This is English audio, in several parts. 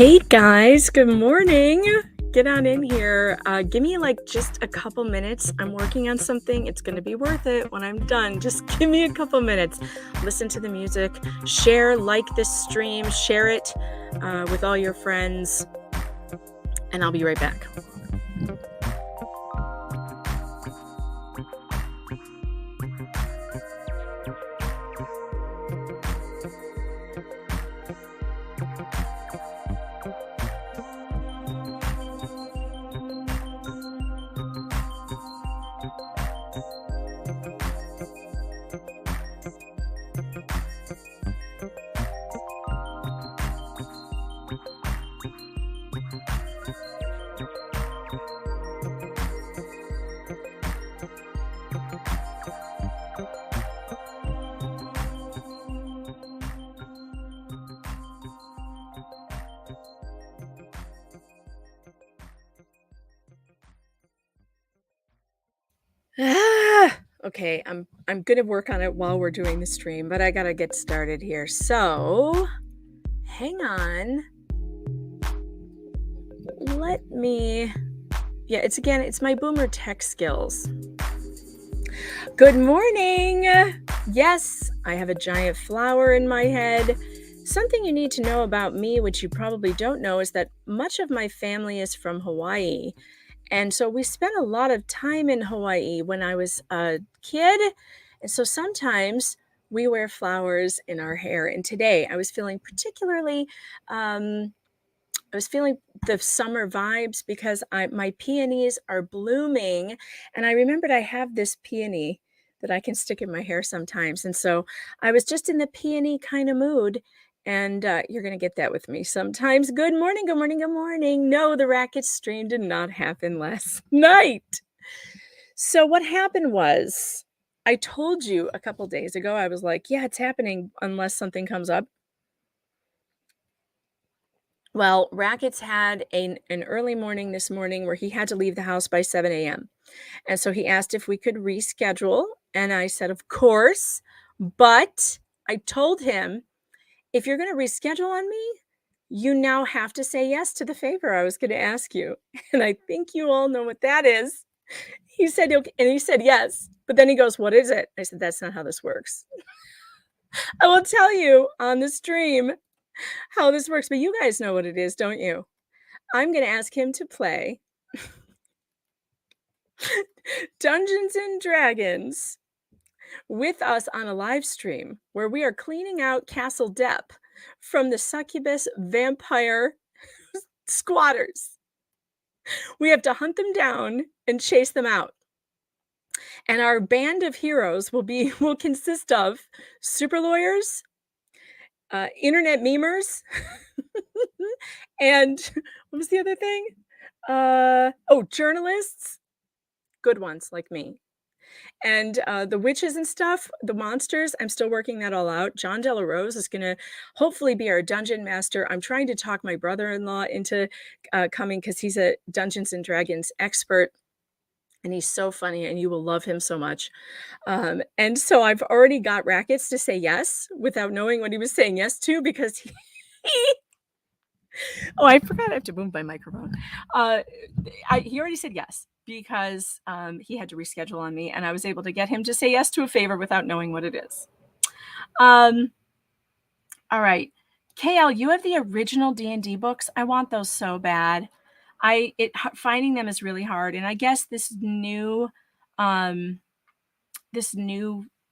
Hey guys, good morning. Get on in here. Give me like just a couple minutes. I'm working on something. It's going to be worth it when I'm done. Just give me a couple minutes. Listen to the music, share, like this stream, share it with all your friends, and I'll be right back. Okay, I'm gonna work on it while we're doing the stream, but I gotta get started here. So hang on. It's my boomer tech skills. Good morning. Yes, I have a giant flower in my head. Something you need to know about me, which you probably don't know, is that much of my family is from Hawaii. And so we spent a lot of time in Hawaii when I was a kid. And so sometimes we wear flowers in our hair. And today I was feeling the summer vibes because my peonies are blooming. And I remembered I have this peony that I can stick in my hair sometimes. And so I was just in the peony kind of mood. And you're going to get that with me sometimes. Good morning, good morning, good morning. No, the racket stream did not happen last night. So what happened was I told you a couple days ago, I was like, yeah, it's happening unless something comes up. Well, Rackets had an early morning this morning where he had to leave the house by 7 a.m. And so he asked if we could reschedule. And I said, of course. But I told him, if you're going to reschedule on me, you now have to say yes to the favor I was going to ask you. And I think you all know what that is. He said, okay. And he said, yes. But then he goes, what is it? I said, that's not how this works. I will tell you on the stream how this works, but you guys know what it is, don't you? I'm going to ask him to play Dungeons and Dragons with us on a live stream where we are cleaning out Castle Depp from the succubus vampire squatters. We have to hunt them down and chase them out. And our band of heroes will consist of super lawyers, internet memers, and what was the other thing? Journalists, good ones like me. And the witches and stuff, the monsters, I'm still working that all out. John Della Rose is going to hopefully be our dungeon master. I'm trying to talk my brother-in-law into coming because he's a Dungeons and Dragons expert. And he's so funny and you will love him so much. And so I've already got Rackets to say yes without knowing what he was saying yes to because he oh, I forgot I have to move my microphone. He already said yes because he had to reschedule on me and I was able to get him to say yes to a favor without knowing what it is. All right. KL, you have the original D&D books. I want those so bad. Finding them is really hard. And I guess this new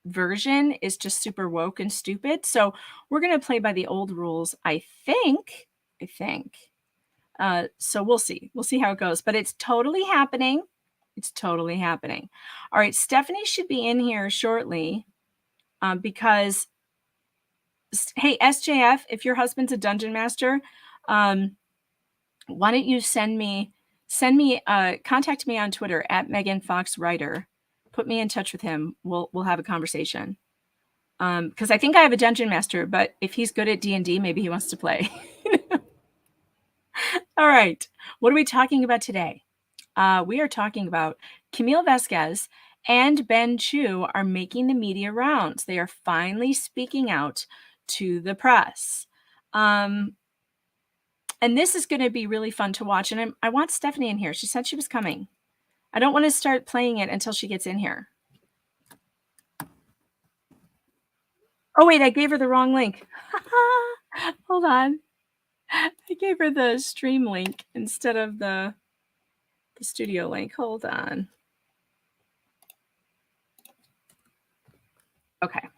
version is just super woke and stupid. So we're going to play by the old rules, I think. So we'll see. We'll see how it goes. But it's totally happening. It's totally happening. All right. Stephanie should be in here shortly because, hey, SJF, if your husband's a dungeon master, why don't you contact me on Twitter at Megan Fox Writer. Put me in touch with him. We'll have a conversation. Because I think I have a dungeon master, but if he's good at D&D, maybe he wants to play. All right. What are we talking about today? We are talking about Camille Vasquez and Ben Chu are making the media rounds. They are finally speaking out to the press. And this is going to be really fun to watch. And I want Stephanie in here. She said she was coming. I don't want to start playing it until she gets in here. Oh, wait, I gave her the wrong link. Hold on. I gave her the stream link instead of the studio link. Hold on. Okay.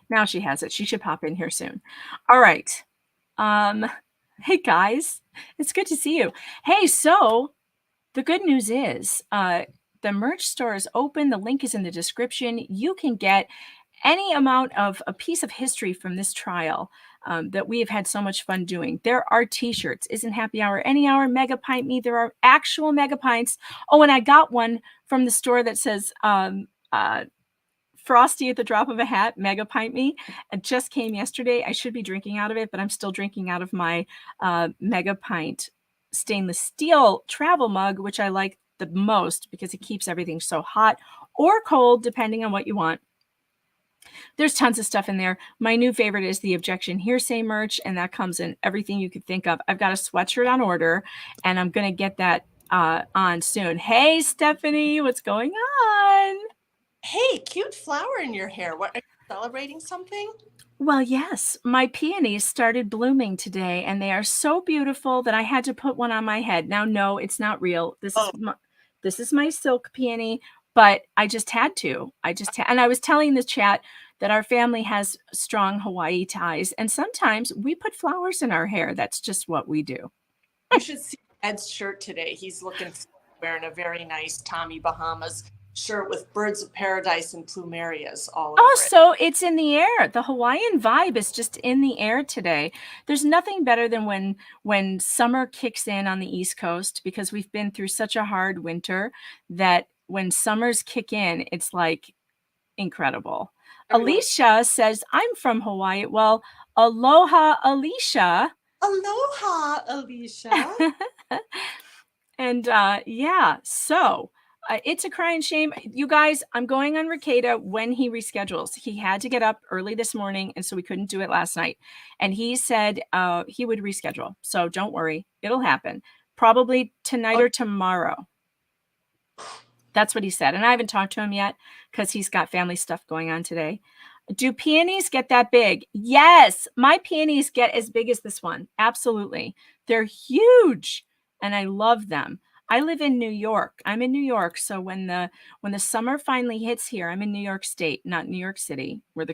Now she has it. She should pop in here soon. All right. Hey, guys. It's good to see you. Hey, so the good news is the merch store is open. The link is in the description. You can get any amount of a piece of history from this trial that we have had so much fun doing. There are t-shirts. Isn't happy hour any hour? Mega pint me. There are actual mega pints. Oh, and I got one from the store that says Frosty at the drop of a hat, mega pint me. It just came yesterday. I should be drinking out of it, but I'm still drinking out of my mega pint stainless steel travel mug, which I like the most because it keeps everything so hot or cold, depending on what you want. There's tons of stuff in there. My new favorite is the Objection Hearsay merch, and that comes in everything you could think of. I've got a sweatshirt on order, and I'm going to get that on soon. Hey, Stephanie, what's going on? Hey, cute flower in your hair. What, are you celebrating something? Well, yes, my peonies started blooming today, and they are so beautiful that I had to put one on my head. Now, no, it's not real. This is my silk peony, but I just had to. And I was telling the chat that our family has strong Hawaii ties, and sometimes we put flowers in our hair. That's just what we do. You should see Ed's shirt today. He's wearing a very nice Tommy Bahamas shirt with birds of paradise and plumerias all over it. So it's in the air. The Hawaiian vibe is just in the air today. There's nothing better than when summer kicks in on the East Coast, because we've been through such a hard winter that when summers kick in, it's like incredible. Alicia says, I'm from Hawaii. Well, aloha, Alicia. Aloha, Alicia. And yeah, so it's a crying shame. You guys, I'm going on Ricada when he reschedules. He had to get up early this morning, and so we couldn't do it last night. And he said he would reschedule. So don't worry. It'll happen. Probably tonight or tomorrow. That's what he said. And I haven't talked to him yet because he's got family stuff going on today. Do peonies get that big? Yes. My peonies get as big as this one. Absolutely. They're huge, and I love them. I live in New York. I'm in New York. So when the summer finally hits here, I'm in New York State, not New York City, where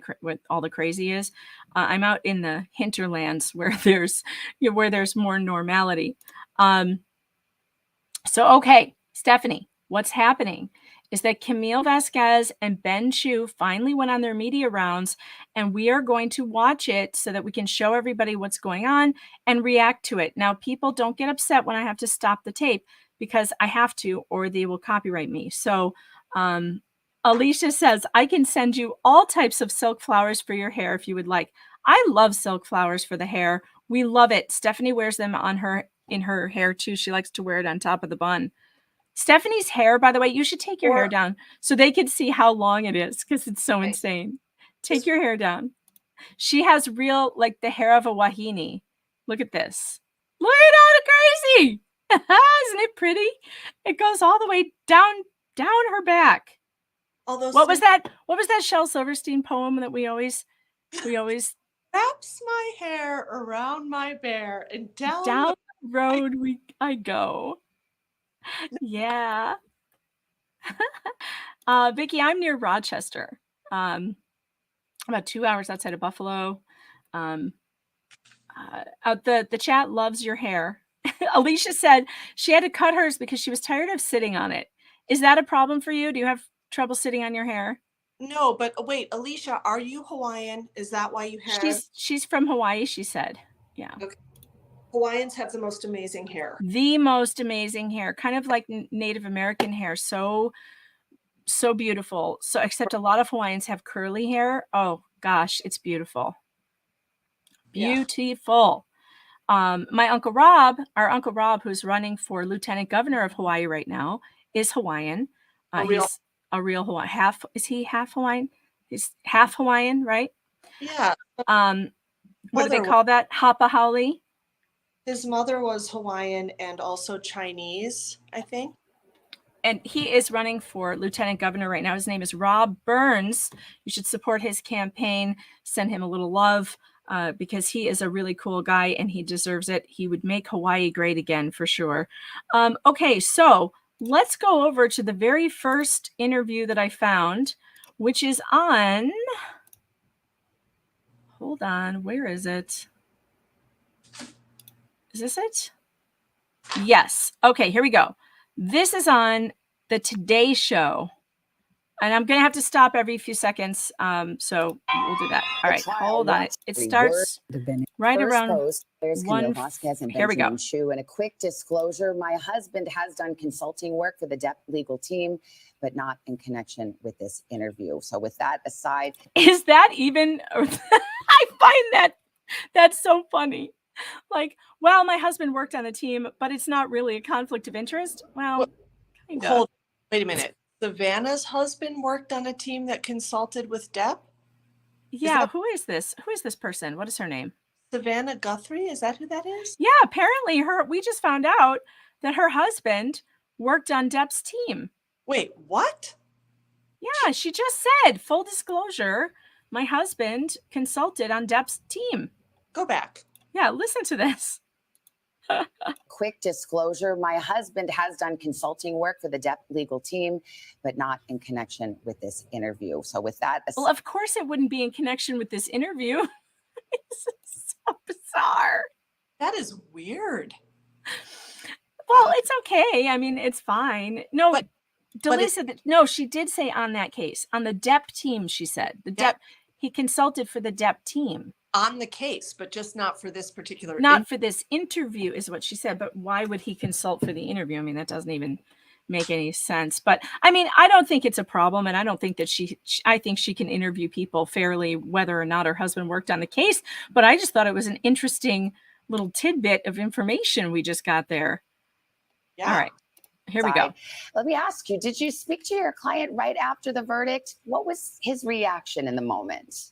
all the crazy is. I'm out in the hinterlands where there's more normality. So okay, Stephanie, what's happening is that Camille Vasquez and Ben Chu finally went on their media rounds, and we are going to watch it so that we can show everybody what's going on and react to it. Now, people, don't get upset when I have to stop the tape, because I have to, or they will copyright me. So Alicia says, I can send you all types of silk flowers for your hair if you would like. I love silk flowers for the hair. We love it. Stephanie wears them in her hair too. She likes to wear it on top of the bun. Stephanie's hair, by the way, you should take your hair down so they can see how long it is, because it's so insane. Take your hair down. She has real, like the hair of a wahine. Look at this. Look at how crazy. Isn't it pretty? It goes all the way down her back. What was that Shel Silverstein poem that we always wraps my hair around my bear and down the road I go. Yeah. Vicki, I'm near Rochester. About 2 hours outside of Buffalo. The chat loves your hair. Alicia said she had to cut hers because she was tired of sitting on it. Is that a problem for you? Do you have trouble sitting on your hair? No, but wait, Alicia, are you Hawaiian? Is that why you have? She's from Hawaii, she said. Yeah. Okay. Hawaiians have the most amazing hair. The most amazing hair, kind of like Native American hair. So beautiful. So, except a lot of Hawaiians have curly hair. Oh gosh, it's beautiful. Beautiful. My Uncle Rob, who's running for Lieutenant Governor of Hawaii right now, is Hawaiian. He's a real Hawaiian. Is he half Hawaiian? He's half Hawaiian, right? Yeah. What do they call that? Hapa haole? His mother was Hawaiian and also Chinese, I think. And he is running for lieutenant governor right now. His name is Rob Burns. You should support his campaign, send him a little love, because he is a really cool guy and he deserves it. He would make Hawaii great again for sure. Okay, so let's go over to the very first interview that I found, which is on, hold on, where is it? Is this it? Yes. Okay, here we go. This is on the Today Show. And I'm going to have to stop every few seconds. So we'll do that. All right, hold on. It starts right around Camille, Vasquez, and here we go. Chu. And a quick disclosure, my husband has done consulting work for the Depp legal team, but not in connection with this interview. So with that aside. Is that even, I find that's so funny. Like, well, my husband worked on the team, but it's not really a conflict of interest. Well, kind of. Wait a minute. Savannah's husband worked on a team that consulted with Depp? Yeah, who is this? Who is this person? What is her name? Savannah Guthrie? Is that who that is? Yeah, apparently we just found out that her husband worked on Depp's team. Wait, what? Yeah, she just said, full disclosure, my husband consulted on Depp's team. Go back. Yeah, listen to this. Quick disclosure, my husband has done consulting work for the Depp legal team, but not in connection with this interview. So with that. Well, of course it wouldn't be in connection with this interview. This is so bizarre. That is weird. Well, it's okay. I mean, it's fine. No, Delisa said no, she did say on that case, on the Depp team, she said. He consulted for the Depp team. On the case, but just not for this particular for this interview is what she said. But why would he consult for the interview? I mean, that doesn't even make any sense. But I mean, I don't think it's a problem. And I don't think that I think she can interview people fairly, whether or not her husband worked on the case. But I just thought it was an interesting little tidbit of information we just got there. Yeah. All right. Here we go. Let me ask you, did you speak to your client right after the verdict? What was his reaction in the moment?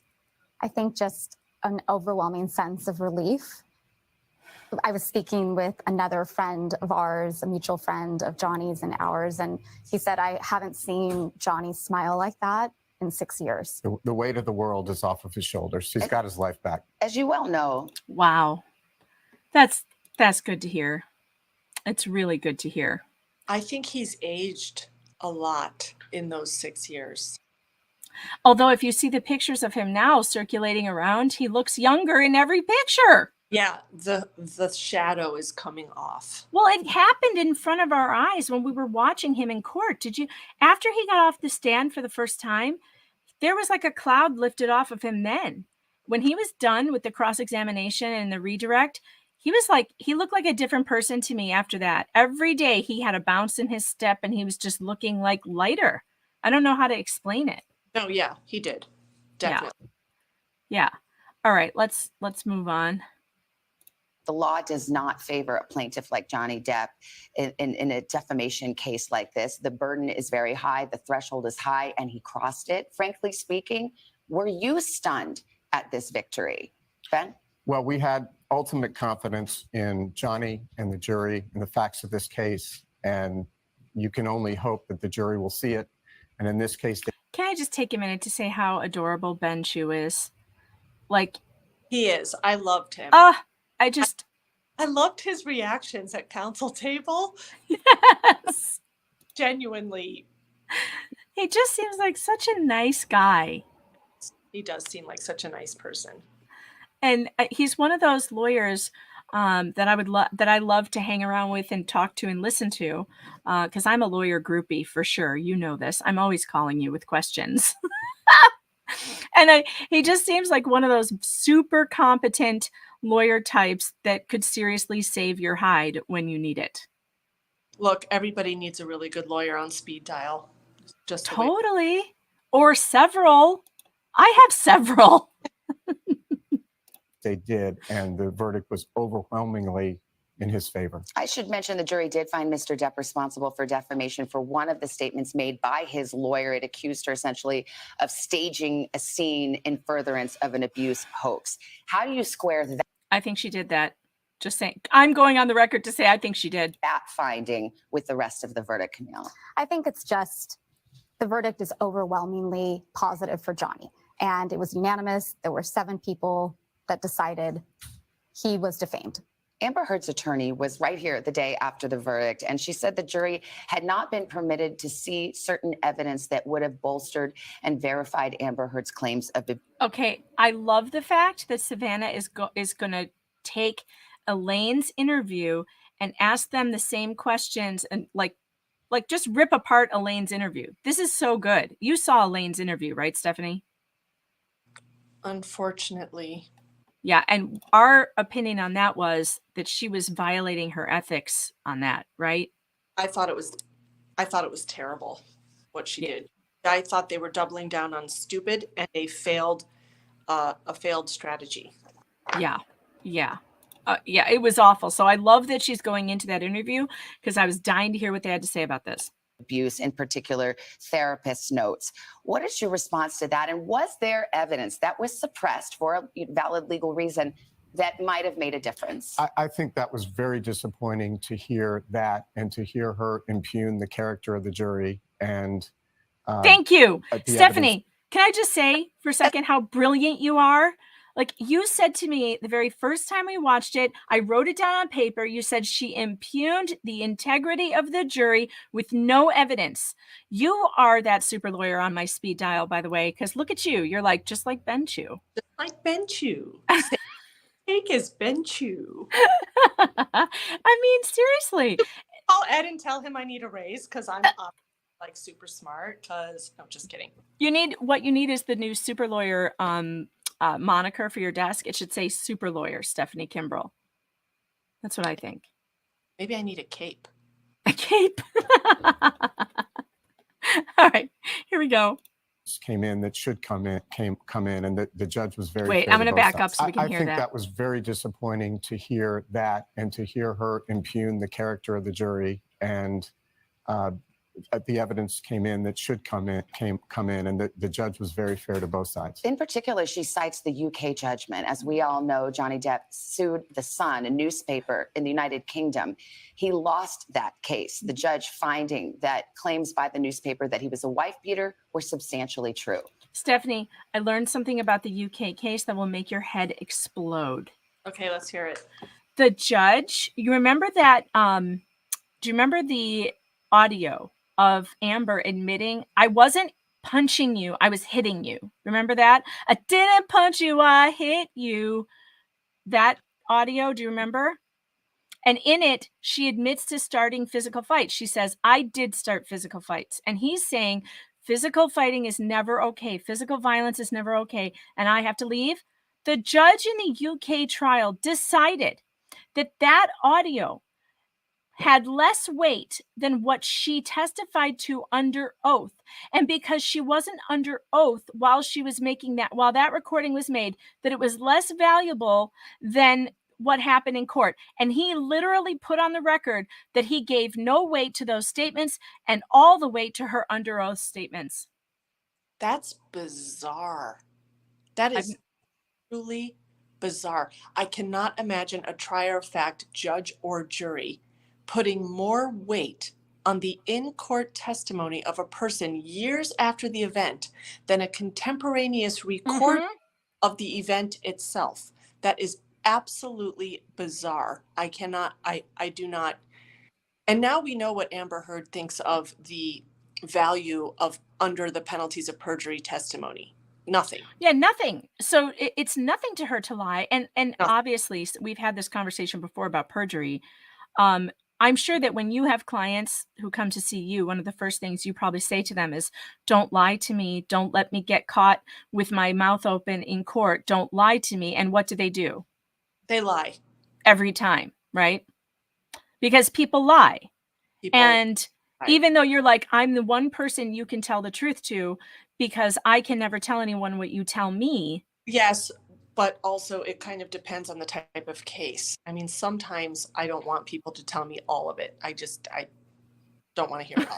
I think just an overwhelming sense of relief. I was speaking with another friend of ours, a mutual friend of Johnny's and ours, and he said, I haven't seen Johnny smile like that in 6 years. The weight of the world is off of his shoulders. He's got his life back. As you well know. Wow. That's good to hear. It's really good to hear. I think he's aged a lot in those 6 years. Although if you see the pictures of him now circulating around, he looks younger in every picture. Yeah, the shadow is coming off. Well, it happened in front of our eyes when we were watching him in court. After he got off the stand for the first time, there was like a cloud lifted off of him then. When he was done with the cross-examination and the redirect, he looked like a different person to me after that. Every day he had a bounce in his step and he was just looking like lighter. I don't know how to explain it. No, yeah, he did. Definitely. Yeah. All right, let's move on. The law does not favor a plaintiff like Johnny Depp in a defamation case like this. The burden is very high, the threshold is high, and he crossed it. Frankly speaking, were you stunned at this victory? Ben? Well, we had ultimate confidence in Johnny and the jury and the facts of this case, and you can only hope that the jury will see it. And in this case, can I just take a minute to say how adorable Ben Chu is? He is. I loved him. I loved his reactions at counsel table. Yes. Genuinely. He just seems like such a nice guy. He does seem like such a nice person. And he's one of those lawyers that I love to hang around with and talk to and listen to, because I'm a lawyer groupie for sure. You know this. I'm always calling you with questions. And he just seems like one of those super competent lawyer types that could seriously save your hide when you need it. Look, everybody needs a really good lawyer on speed dial. Just totally. Or several. I have several. They did, and the verdict was overwhelmingly in his favor. I should mention the jury did find Mr. Depp responsible for defamation for one of the statements made by his lawyer. It accused her essentially of staging a scene in furtherance of an abuse hoax. How do you square that? I think she did that Just saying. I'm going on the record to say I think she did. That finding with the rest of the verdict, Camille? I think it's just the verdict is overwhelmingly positive for Johnny. And it was unanimous. There were 7 people that decided he was defamed. Amber Heard's attorney was right here the day after the verdict, and she said the jury had not been permitted to see certain evidence that would have bolstered and verified Amber Heard's claims of abuse. Okay, I love the fact that Savannah is going to take Elaine's interview and ask them the same questions and like just rip apart Elaine's interview. This is so good. You saw Elaine's interview, right, Stephanie? Unfortunately. Yeah, and our opinion on that was that she was violating her ethics on that, right? I thought it was terrible what she did. I thought they were doubling down on stupid and a failed strategy. Yeah. Yeah, it was awful. So I love that she's going into that interview because I was dying to hear what they had to say about this. Abuse, in particular, therapist notes. What is your response to that? And was there evidence that was suppressed for a valid legal reason that might have made a difference? I think that was very disappointing to hear that and to hear her impugn the character of the jury. And thank you, Stephanie. Evidence. Can I just say for a second how brilliant you are? Like you said to me the very first time we watched it, I wrote it down on paper. You said she impugned the integrity of the jury with no evidence. You are that super lawyer on my speed dial, by the way, because look at you. You're like, just like Ben Chew. Just like Ben Chew. Take his Ben Chew. I mean, seriously. Call Ed and tell him I need a raise because I'm like super smart. Because no, just kidding. What you need is the new super lawyer moniker for your desk. It should say super lawyer Stephanie Kimbrell. That's what I think. Maybe I need a cape. A cape. All right, here we go. Came in that should come in, and the judge was very. Wait, fair I'm to going to both back up sides. so we can hear I think that. that was very disappointing to hear that and to hear her impugn the character of the jury. And the evidence came in that should come in, and the judge was very fair to both sides. In particular, she cites the UK judgment. As we all know, Johnny Depp sued The Sun, a newspaper in the United Kingdom. He lost that case, the judge finding that claims by the newspaper that he was a wife beater were substantially true. Stephanie, I learned something about the UK case that will make your head explode. Okay, let's hear it. The judge, you remember that, do you remember the audio of Amber admitting, I wasn't punching you, I was hitting you. Remember that? I didn't punch you, I hit you. That audio, do you remember? And in it, she admits to starting physical fights. She says, I did start physical fights. And he's saying, physical fighting is never okay. Physical violence is never okay. And I have to leave. The judge in the UK trial decided that that audio had less weight than what she testified to under oath. And because she wasn't under oath while that recording was made, that it was less valuable than what happened in court. And he literally put on the record that he gave no weight to those statements and all the weight to her under oath statements. That's bizarre. That is truly bizarre. I cannot imagine a trier of fact judge or jury putting more weight on the in-court testimony of a person years after the event than a contemporaneous recording of the event itself. That is absolutely bizarre. I do not. And now we know what Amber Heard thinks of the value of under the penalties of perjury testimony. Nothing. Yeah, nothing. So it's nothing to her to lie. And obviously we've had this conversation before about perjury. I'm sure that when you have clients who come to see you, one of the first things you probably say to them is, don't lie to me. Don't let me get caught with my mouth open in court. Don't lie to me. And what do? They lie. Every time, right? Because people lie. Even though you're like, I'm the one person you can tell the truth to because I can never tell anyone what you tell me. Yes. But also it kind of depends on the type of case. I mean, sometimes I don't want people to tell me all of it. I don't want to hear it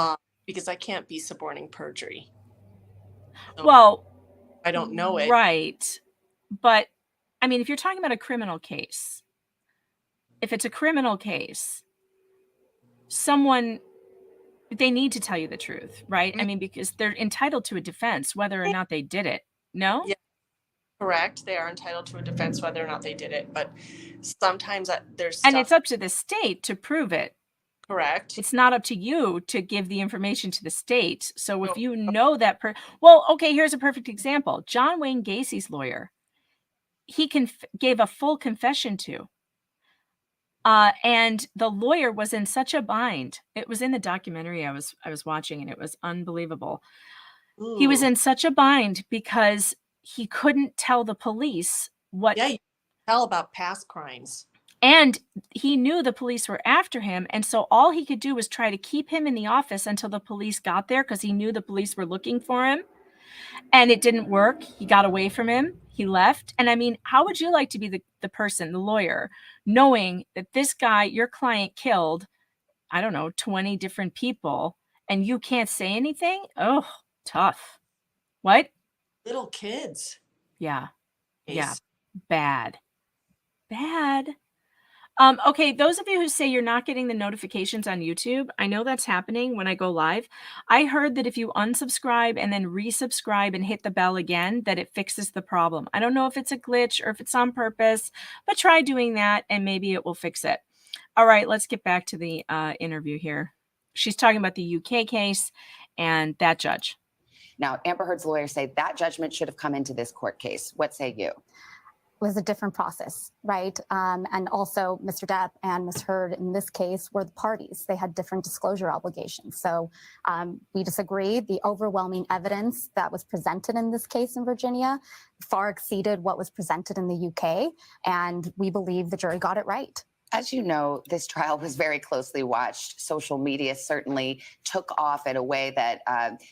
all. Because I can't be suborning perjury. So well, I don't know it. Right. But I mean, if you're talking about a criminal case, if it's a criminal case, they need to tell you the truth, right? I mean, because they're entitled to a defense, whether or not they did it. No? Yeah, correct. They are entitled to a defense whether or not they did it, but sometimes there's And stuff. it's up to the state to prove it. Correct. It's not up to you to give the information to the state. So if No. you know that well, okay, here's a perfect example. John Wayne Gacy's lawyer, he gave a full confession to. And the lawyer was in such a bind. It was in the documentary I was watching, and it was unbelievable. He was Ooh. in such a bind because he couldn't tell the police what. Yeah, you can tell about past crimes. And he knew the police were after him, and so all he could do was try to keep him in the office until the police got there, because he knew the police were looking for him. And it didn't work. He got away from him. He left. And I mean, how would you like to be the person, the lawyer, knowing that this guy, your client, killed, I don't know, 20 different people, and you can't say anything? Oh, tough. What? Little kids. Yeah. Yeah. Ace. Bad. Okay, those of you who say you're not getting the notifications on YouTube, I know that's happening when I go live. I heard that if you unsubscribe and then resubscribe and hit the bell again, that it fixes the problem. I don't know if it's a glitch or if it's on purpose, but try doing that and maybe it will fix it. All right, let's get back to the interview here. She's talking about the UK case and that judge. Now, Amber Heard's lawyers say that judgment should have come into this court case. What say you? Was a different process, right? And also Mr. Depp and Ms. Heard in this case were the parties. They had different disclosure obligations. So we disagree. The overwhelming evidence that was presented in this case in Virginia far exceeded what was presented in the UK. And we believe the jury got it right. As you know, this trial was very closely watched. Social media certainly took off in a way that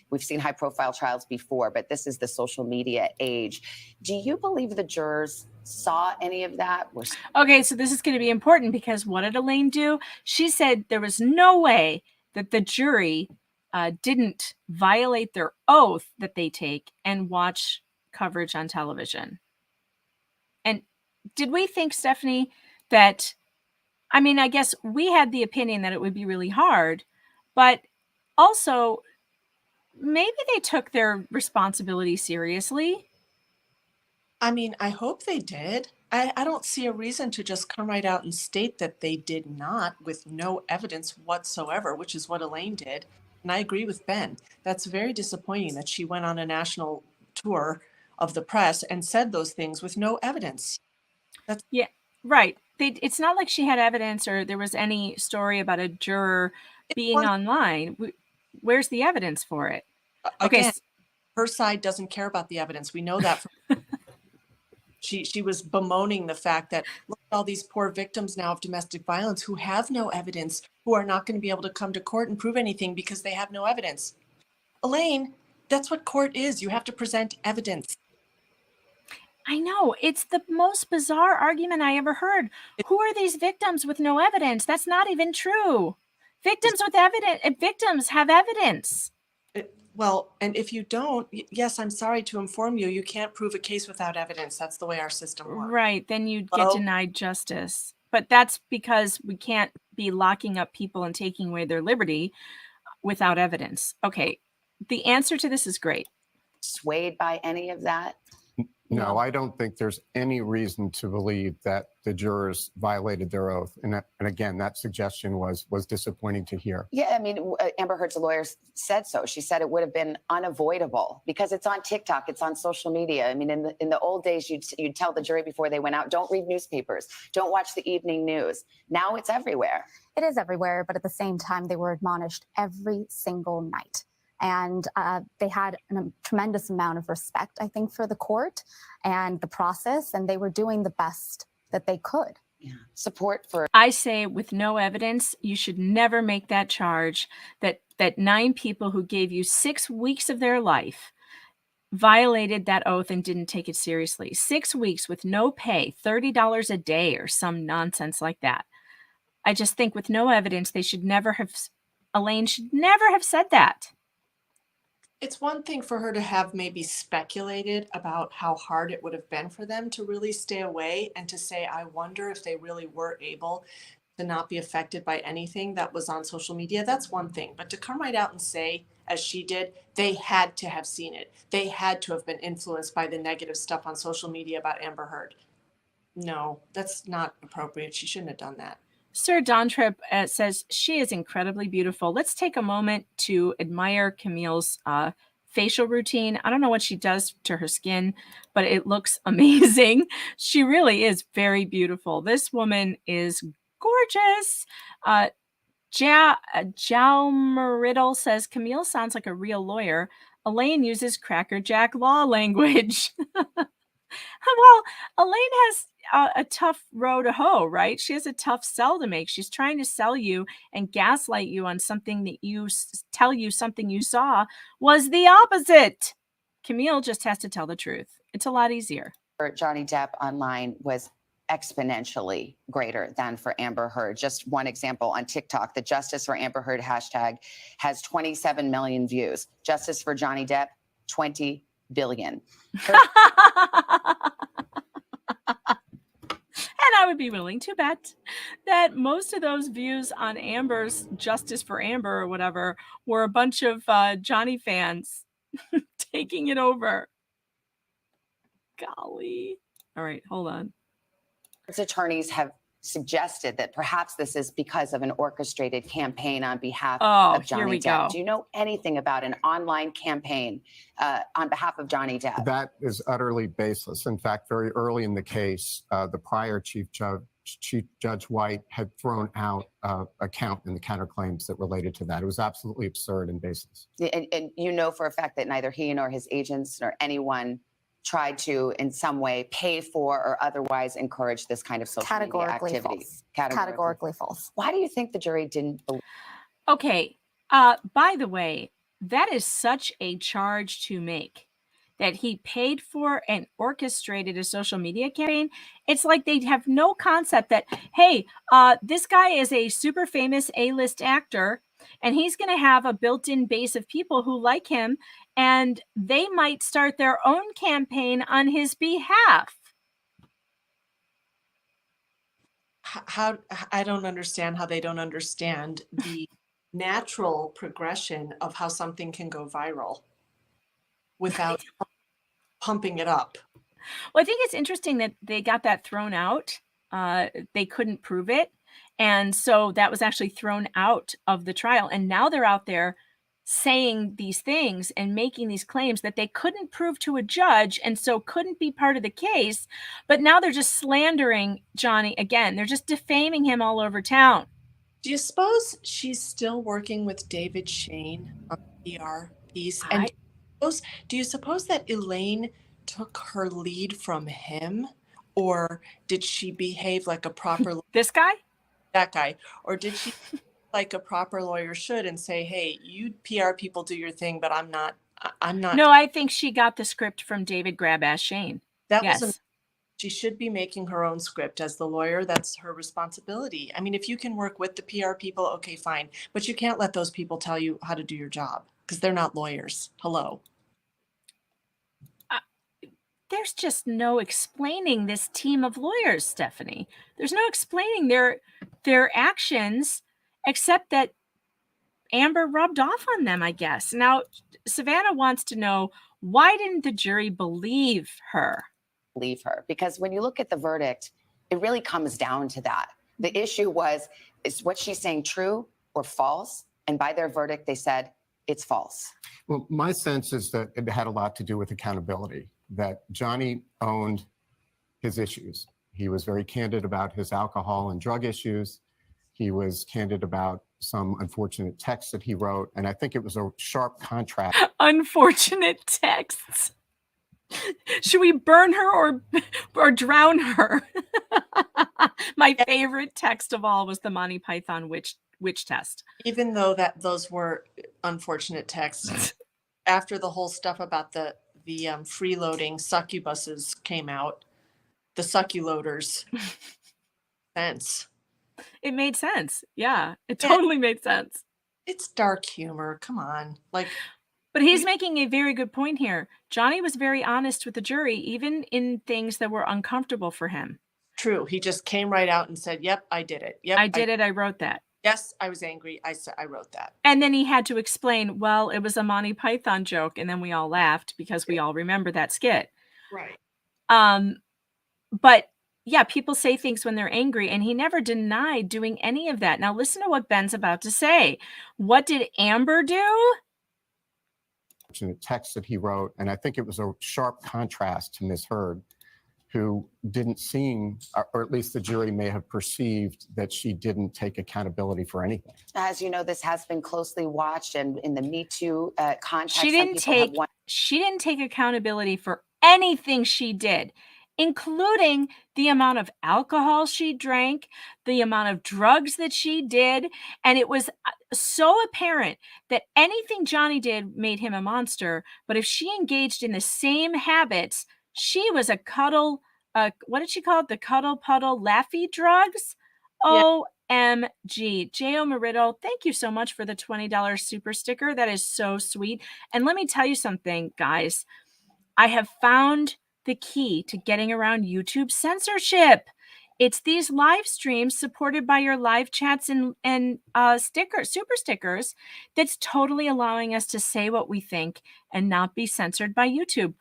we've seen high-profile trials before, but this is the social media age. Do you believe the jurors saw any of that? Okay, so this is going to be important because what did Elaine do? She said there was no way that the jury didn't violate their oath that they take and watch coverage on television. And did we think, Stephanie, that... I mean, I guess we had the opinion that it would be really hard, but also maybe they took their responsibility seriously. I mean, I hope they did. I don't see a reason to just come right out and state that they did not with no evidence whatsoever, which is what Elaine did. And I agree with Ben. That's very disappointing that she went on a national tour of the press and said those things with no evidence. Yeah, right. It's not like she had evidence or there was any story about a juror being online. Where's the evidence for it? Again, okay, her side doesn't care about the evidence. We know that. She was bemoaning the fact that look at all these poor victims now of domestic violence who have no evidence, who are not going to be able to come to court and prove anything because they have no evidence. Elaine, that's what court is. You have to present evidence. I know. It's the most bizarre argument I ever heard. Who are these victims with no evidence? That's not even true. Victims have evidence. Well, and if you don't, yes, I'm sorry to inform you, you can't prove a case without evidence. That's the way our system works. Right. Then you'd get denied justice. But that's because we can't be locking up people and taking away their liberty without evidence. Okay. The answer to this is great. Swayed by any of that? No, I don't think there's any reason to believe that the jurors violated their oath. And again, that suggestion was disappointing to hear. Yeah, I mean, Amber Heard's lawyer said so. She said it would have been unavoidable because it's on TikTok, it's on social media. I mean, in the old days, you'd tell the jury before they went out, don't read newspapers, don't watch the evening news. Now it's everywhere. It is everywhere, but at the same time, they were admonished every single night. And they had a tremendous amount of respect, I think, for the court and the process, and they were doing the best that they could. Yeah. Support for... I say with no evidence, you should never make that charge that 9 people who gave you 6 weeks of their life violated that oath and didn't take it seriously. 6 weeks with no pay, $30 a day or some nonsense like that. I just think with no evidence, Elaine should never have said that. It's one thing for her to have maybe speculated about how hard it would have been for them to really stay away and to say, I wonder if they really were able to not be affected by anything that was on social media. That's one thing. But to come right out and say, as she did, they had to have seen it. They had to have been influenced by the negative stuff on social media about Amber Heard. No, that's not appropriate. She shouldn't have done that. Sir Dontrip says she is incredibly beautiful. Let's take a moment to admire Camille's facial routine. I don't know what she does to her skin, but it looks amazing. She really is very beautiful. This woman is gorgeous. Jalmariddle says Camille sounds like a real lawyer. Elaine uses crackerjack law language. Well, Elaine has a tough row to hoe, right? She has a tough sell to make. She's trying to sell you and gaslight you on something that tell you something you saw was the opposite. Camille just has to tell the truth. It's a lot easier. For Johnny Depp online was exponentially greater than for Amber Heard. Just one example on TikTok, the Justice for Amber Heard hashtag has 27 million views. Justice for Johnny Depp, 20 billion. And I would be willing to bet that most of those views on Amber's Justice for Amber or whatever were a bunch of Johnny fans taking it over. Golly. All right, hold on. Attorneys have suggested that perhaps this is because of an orchestrated campaign on behalf Oh, of Johnny here we Depp. go. Do you know anything about an online campaign on behalf of Johnny Depp? That is utterly baseless. In fact, very early in the case, the prior Chief Judge White had thrown out a count in the counterclaims that related to that. It was absolutely absurd and baseless. And you know for a fact that neither he nor his agents nor anyone tried to in some way pay for or otherwise encourage this kind of social media activity. Categorically false. Why do you think the jury didn't believe? Okay. By the way, that is such a charge to make, that he paid for and orchestrated a social media campaign. It's like they have no concept that, hey, this guy is a super famous A-list actor, and he's going to have a built-in base of people who like him, and they might start their own campaign on his behalf. How I don't understand how they don't understand the natural progression of how something can go viral without pumping it up. Well, I think it's interesting that they got that thrown out. They couldn't prove it. And so that was actually thrown out of the trial. And now they're out there saying these things and making these claims that they couldn't prove to a judge and so couldn't be part of the case. But now they're just slandering Johnny again. They're just defaming him all over town. Do you suppose she's still working with David Shane on the PR piece? And do you suppose that Elaine took her lead from him? Or did she behave like a proper This guy? That guy? Or did she like a proper lawyer should and say, hey, you PR people do your thing, but I'm not. No, I think she got the script from David Grabass Shane. That Yes. was she should be making her own script as the lawyer. That's her responsibility. I mean, if you can work with the PR people, okay, fine. But you can't let those people tell you how to do your job because they're not lawyers. Hello. There's just no explaining this team of lawyers, Stephanie. There's no explaining their actions, except that Amber rubbed off on them, I guess. Now, Savannah wants to know, why didn't the jury believe her? Believe her, because when you look at the verdict, it really comes down to that. The issue was, is what she's saying true or false? And by their verdict, they said it's false. Well, my sense is that it had a lot to do with accountability, that Johnny owned his issues. He was very candid about his alcohol and drug issues. He was candid about some unfortunate texts that he wrote. And I think it was a sharp contrast. Unfortunate texts. Should we burn her or drown her? My favorite text of all was the Monty Python witch test. Even though those were unfortunate texts, after the whole stuff about the freeloading succubuses came out, the succuloters, sense. It made sense. Yeah, it totally made sense. It's dark humor. Come on. Like, But he's making a very good point here. Johnny was very honest with the jury, even in things that were uncomfortable for him. True. He just came right out and said, yep, I did it. Yep, I did it. I wrote that. Yes, I was angry. I wrote that. And then he had to explain, well, it was a Monty Python joke. And then we all laughed because we all remember that skit. Right. But yeah, people say things when they're angry, and he never denied doing any of that. Now listen to what Ben's about to say. What did Amber do? In a text that he wrote, and I think it was a sharp contrast to Ms. Heard, who didn't seem, or at least the jury may have perceived, that she didn't take accountability for anything. As you know, this has been closely watched, and in the Me Too context, She didn't take accountability for anything she did, including the amount of alcohol she drank, the amount of drugs that she did. And it was so apparent that anything Johnny did made him a monster. But if she engaged in the same habits, she was a cuddle, what did she call it? The cuddle puddle laffy drugs? Yeah. OMG. J.O. Merito, thank you so much for the $20 super sticker. That is so sweet. And let me tell you something, guys. I have found the key to getting around YouTube censorship. It's these live streams supported by your live chats and super stickers that's totally allowing us to say what we think and not be censored by YouTube.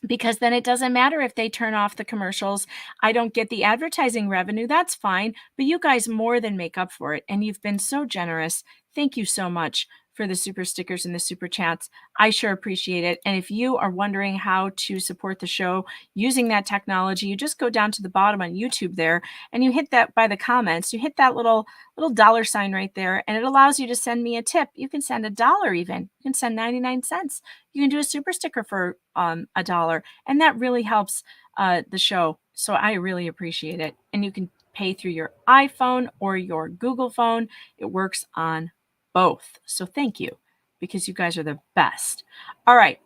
Because then it doesn't matter if they turn off the commercials. I don't get the advertising revenue. That's fine. But you guys more than make up for it. And you've been so generous. Thank you so much for the super stickers and the super chats. I sure appreciate it. And if you are wondering how to support the show using that technology, you just go down to the bottom on YouTube there and you hit that by the comments. You hit that little dollar sign right there, and it allows you to send me a tip. You can send $1 even. You can send 99 cents. You can do a super sticker for $1. And that really helps the show. So I really appreciate it. And you can pay through your iPhone or your Google phone. It works on both. So thank you, because you guys are the best. All right.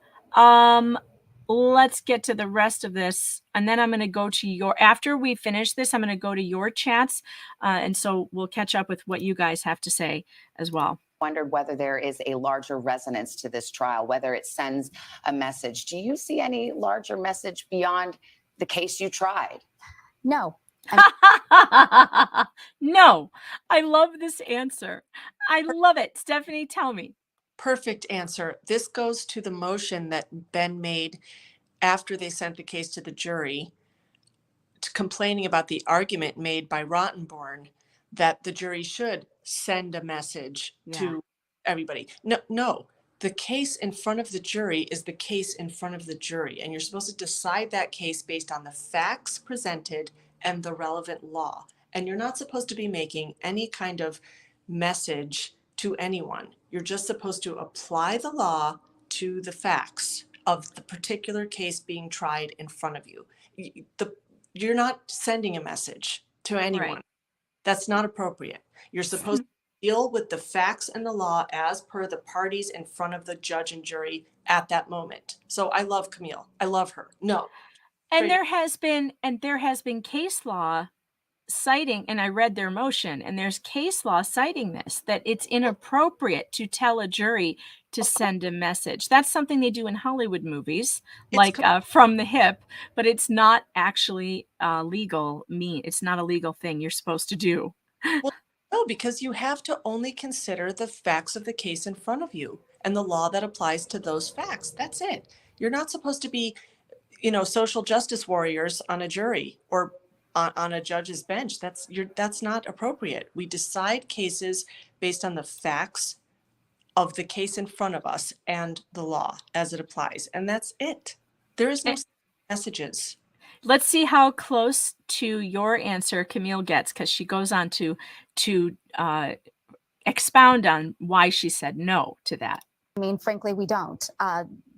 Let's get to the rest of this. And then I'm going to go to after we finish this, I'm going to go to your chats. And so we'll catch up with what you guys have to say as well. Wondered whether there is a larger resonance to this trial, whether it sends a message. Do you see any larger message beyond the case you tried? No. No, I love this answer. I love it. Stephanie, tell me. Perfect answer. This goes to the motion that Ben made after they sent the case to the jury, complaining about the argument made by Rottenborn that the jury should send a message to everybody. No. The case in front of the jury is the case in front of the jury, and you're supposed to decide that case based on the facts presented and the relevant law. And you're not supposed to be making any kind of message to anyone. You're just supposed to apply the law to the facts of the particular case being tried in front of you. You're not sending a message to anyone. Right. That's not appropriate. You're supposed to deal with the facts and the law as per the parties in front of the judge and jury at that moment. So I love Camille. I love her. No. And there has been case law citing, and I read their motion, and there's case law citing this, that it's inappropriate to tell a jury to send a message. That's something they do in Hollywood movies, like From the Hip, but it's not actually legal. It's not a legal thing you're supposed to do. Well, no, because you have to only consider the facts of the case in front of you and the law that applies to those facts. That's it. You're not supposed to be, social justice warriors on a jury or on a judge's bench. That's not appropriate. We decide cases based on the facts of the case in front of us and the law as it applies. And that's it. There is no messages. Let's see how close to your answer Camille gets, because she goes on to expound on why she said no to that. I mean, frankly, we don't.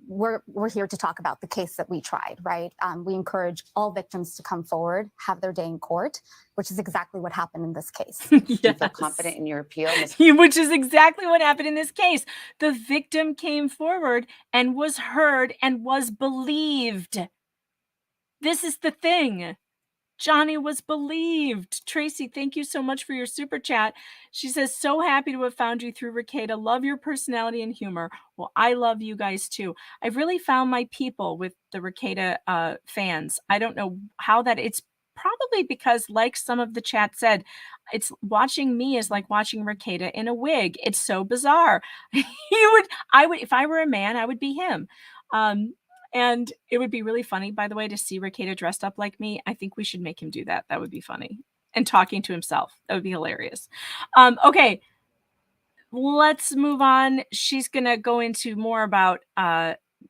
We're here to talk about the case that we tried, right? We encourage all victims to come forward, have their day in court, which is exactly what happened in this case. Yes. Do you feel confident in your appeal? Which is exactly what happened in this case. The victim came forward and was heard and was believed. This is the thing. Johnny was believed. Tracy, thank you so much for your super chat. She says, so happy to have found you through Rekieta. Love your personality and humor. Well, I love you guys too. I've really found my people with the Rekieta fans. I don't know how that, it's probably because, like some of the chat said, it's watching me is like watching Rekieta in a wig. It's so bizarre. I would, if I were a man, I would be him. And it would be really funny, by the way, to see Rekieta dressed up like me. I think we should make him do that. That would be funny. And talking to himself. That would be hilarious. Okay. Let's move on. She's going to go into more about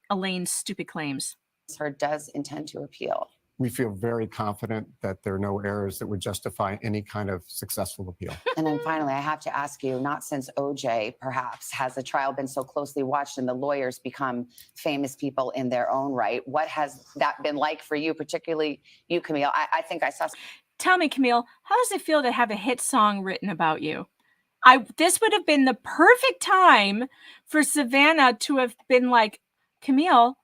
Elaine's stupid claims. Her does intend to appeal. We feel very confident that there are no errors that would justify any kind of successful appeal. And then finally, I have to ask you, not since OJ, perhaps, has the trial been so closely watched and the lawyers become famous people in their own right. What has that been like for you, particularly you, Camille? I think I saw. Tell me, Camille, how does it feel to have a hit song written about you? This would have been the perfect time for Savannah to have been like, Camille,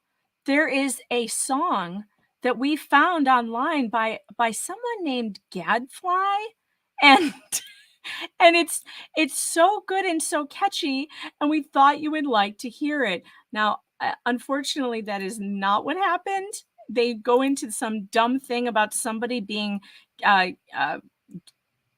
there is a song that we found online by someone named Gadfly, and it's so good and so catchy, and we thought you would like to hear it. Now, unfortunately, that is not what happened. They go into some dumb thing about somebody being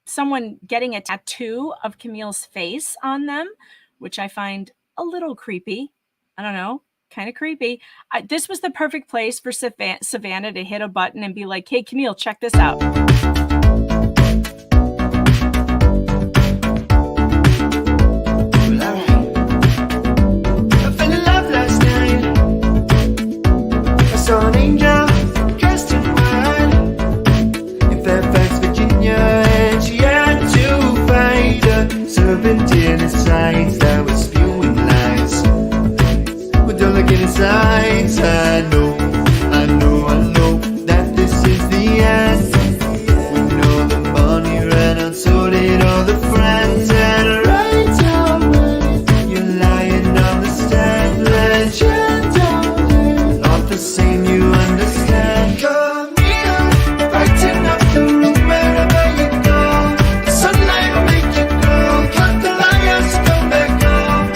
someone getting a tattoo of Camille's face on them, which I find a little creepy. I don't know. Kind of creepy. This was the perfect place for Savannah to hit a button and be like, hey, Camille, check this out. I fell in love last night. I saw an angel dressed in white in Fairfax, Virginia, and she had to fight a serpent in his sides that was spewing lies. Don't look at his eyes. I know that this is the end. We know the money ran out, so did all the friends. And right now, you're lying on the stand. Legend, not the same, you understand. Camille, brighten up the room wherever you go. The sunlight will make you glow. Cut the liars, come back home.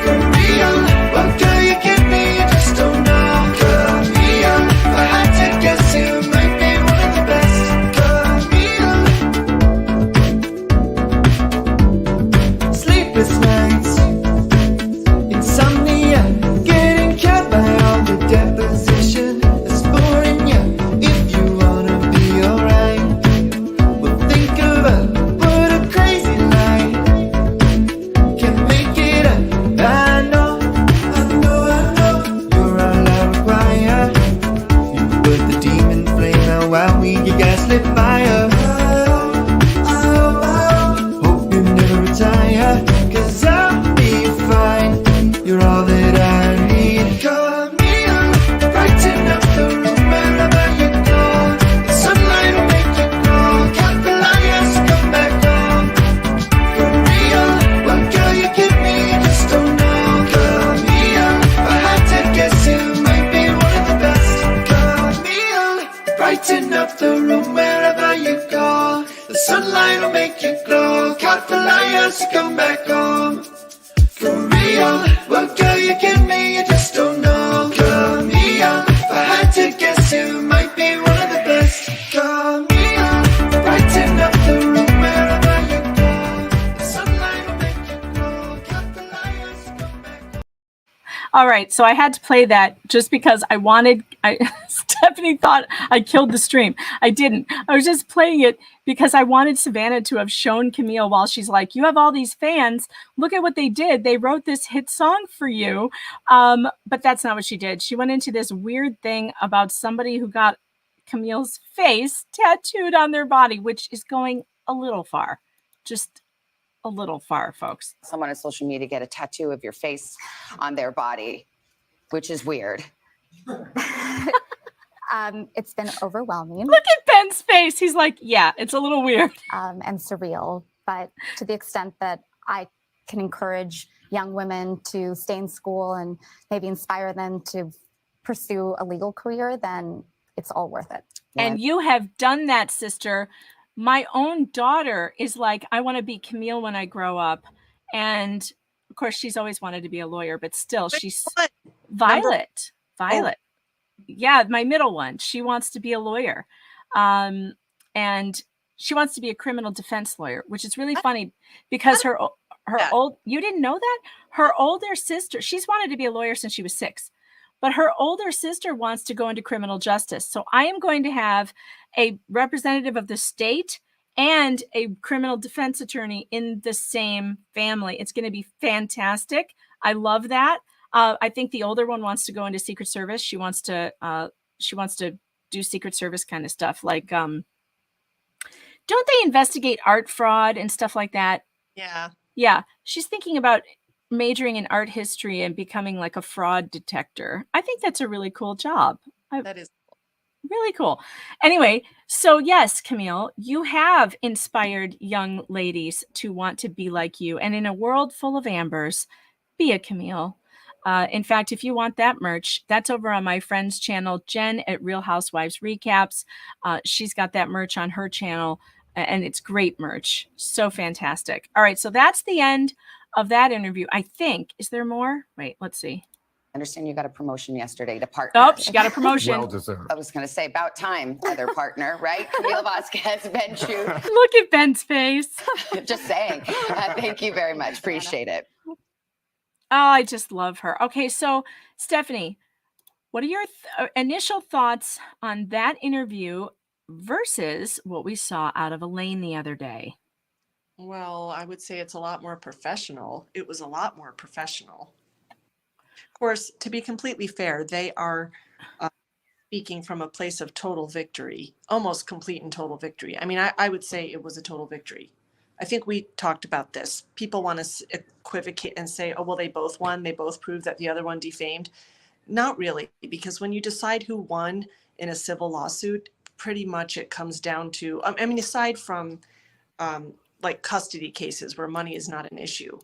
Camille, what girl you give me, you just don't know. Camille, if I had to guess, you might be one of the best. Camille, sleepless nights, insomnia, getting killed by all the deposition that's boring you. If you wanna be alright, well think about what a crazy life can make it up. I know, you're all I require. You put the demon flame out while we get gaslit fire. Hope you never retire, 'cause I'll be fine. You're all that I need. Camille, brighten up the room wherever you go. The sunlight will make you glow. Cut the liars, come back home. Camille, what girl you give me, you just don't know. Camille, if I had to guess, you might be one of the best. Camille, brighten up the room wherever you go. The sunlight will make you glow. Cut the liars, come back home. Camille, what girl you give me, you just don't know. Camille, if I had to guess, you might be one of the best. Camille, brighten up the room wherever you go. The sunlight will make you glow. Cut the liars, come back home. All right, so I had to play that just because I wanted. Stephanie thought I killed the stream. I didn't. I was just playing it because I wanted Savannah to have shown Camille while she's like, you have all these fans. Look at what they did. They wrote this hit song for you. But that's not what she did. She went into this weird thing about somebody who got Camille's face tattooed on their body, which is going a little far. Just a little far, folks. Someone on social media get a tattoo of your face on their body, which is weird. It's been overwhelming Look at Ben's face. He's like, yeah, it's a little weird. and surreal, but to the extent that I can encourage young women to stay in school and maybe inspire them to pursue a legal career, then it's all worth it. And you have done that, sister. My own daughter is like, I want to be Camille when I grow up. And of course, she's always wanted to be a lawyer, but still, she's What? Violet. Oh. Violet. Yeah, my middle one. She wants to be a lawyer. And she wants to be a criminal defense lawyer, which is really funny because her old, you didn't know that? Her older sister, she's wanted to be a lawyer since she was 6. But her older sister wants to go into criminal justice. So I am going to have a representative of the state and a criminal defense attorney in the same family. It's going to be fantastic. I love that. I think the older one wants to go into Secret Service. She wants to do Secret Service kind of stuff. Like, don't they investigate art fraud and stuff like that? Yeah. Yeah. She's thinking about majoring in art history and becoming like a fraud detector. I think that's a really cool job. That is really cool. Anyway, so yes, Camille, you have inspired young ladies to want to be like you. And in a world full of Ambers, be a Camille. In fact, if you want that merch, that's over on my friend's channel, Jen at Real Housewives Recaps. She's got that merch on her channel, and it's great merch. So fantastic. All right, so that's the end of that interview. I think. Is there more? Wait, let's see. I understand you got a promotion yesterday to partner. Oh, she got a promotion. Well deserved. I was going to say, about time, other partner, right? Camille Vasquez, Ben Chu. Look at Ben's face. Just saying. Thank you very much. Appreciate it. Oh, I just love her. Okay, so Stephanie, what are your initial thoughts on that interview versus what we saw out of Elaine the other day? Well, I would say it's a lot more professional. It was a lot more professional. Of course, to be completely fair, they are speaking from a place of total victory, almost complete and total victory. I mean, I would say it was a total victory. I think we talked about this. People want to equivocate and say, oh, well, they both won. They both proved that the other one defamed. Not really, because when you decide who won in a civil lawsuit, pretty much it comes down to, I mean, aside from like custody cases where money is not an issue.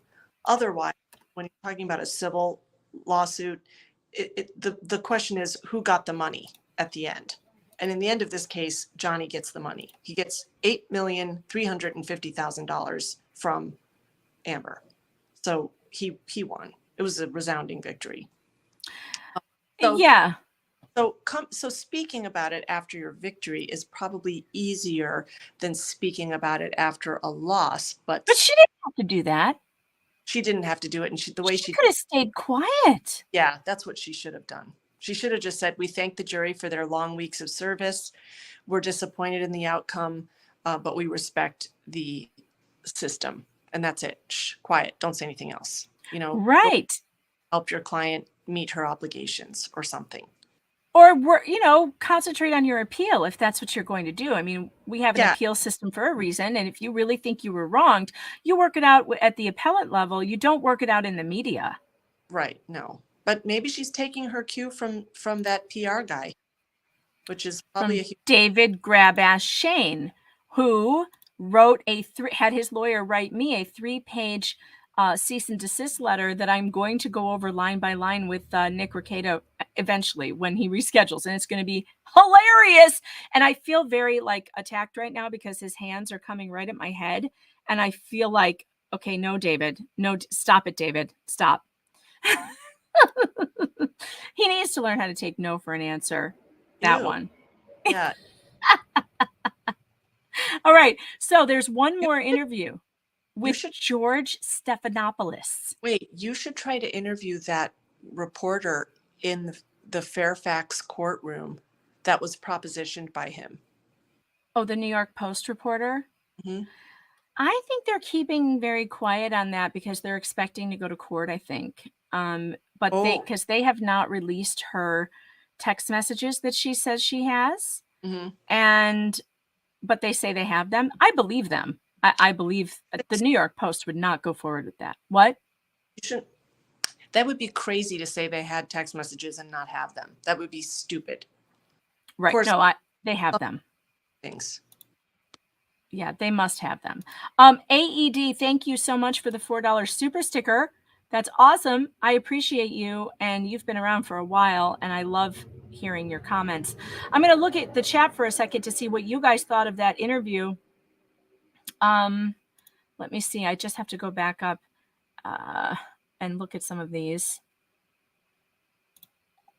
Otherwise, when you're talking about a civil lawsuit, the question is who got the money at the end. And in the end of this case, Johnny gets the money. He gets $8,350,000 from Amber. So he won. It was a resounding victory. Yeah. So speaking about it after your victory is probably easier than speaking about it after a loss. But she didn't have to do that. She didn't have to do it. And she could have stayed quiet. Yeah, that's what she should have done. She should have just said, we thank the jury for their long weeks of service. We're disappointed in the outcome, but we respect the system. And that's it. Shh, quiet. Don't say anything else. You know, right. Help your client meet her obligations or something. Or, concentrate on your appeal if that's what you're going to do. I mean, we have an appeal system for a reason. And if you really think you were wronged, you work it out at the appellate level. You don't work it out in the media. Right. No. But maybe she's taking her cue from that PR guy, which is probably from David Grabash Shane, who wrote had his lawyer write me a 3-page cease and desist letter that I'm going to go over line by line with Nick Riccado eventually when he reschedules, and it's going to be hilarious. And I feel very attacked right now because his hands are coming right at my head, and I feel like, okay, no, David, no, stop it, David, stop. He needs to learn how to take no for an answer. That one. Yeah. All right. So there's one more interview with George Stephanopoulos. Wait, you should try to interview that reporter in the Fairfax courtroom that was propositioned by him. Oh, the New York Post reporter? Mm-hmm. I think they're keeping very quiet on that because they're expecting to go to court, I think. But because they have not released her text messages that she says she has. Mm-hmm. But they say they have them. I believe them. I believe the New York Post would not go forward with that. What? You shouldn't. That would be crazy to say they had text messages and not have them. That would be stupid. Right. Of course, no, they have them. Things. Yeah, they must have them. AED, thank you so much for the $4 super sticker. That's awesome. I appreciate you, and you've been around for a while, and I love hearing your comments. I'm going to look at the chat for a second to see what you guys thought of that interview. Let me see. I just have to go back up and look at some of these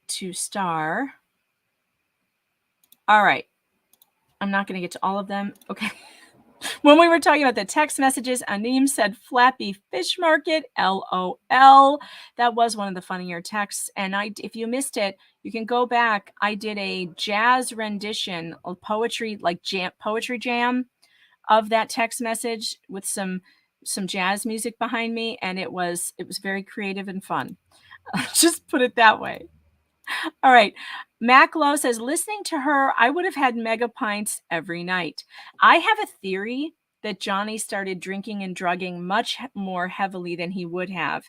to Star. All right. I'm not going to get to all of them. Okay. When we were talking about the text messages, Anim said Flappy Fish Market, LOL. That was one of the funnier texts. And if you missed it, you can go back. I did a jazz rendition of poetry, like poetry jam of that text message with some jazz music behind me. And it was very creative and fun. Just put it that way. All right. Mac Lowe says, listening to her, I would have had mega pints every night. I have a theory that Johnny started drinking and drugging much more heavily than he would have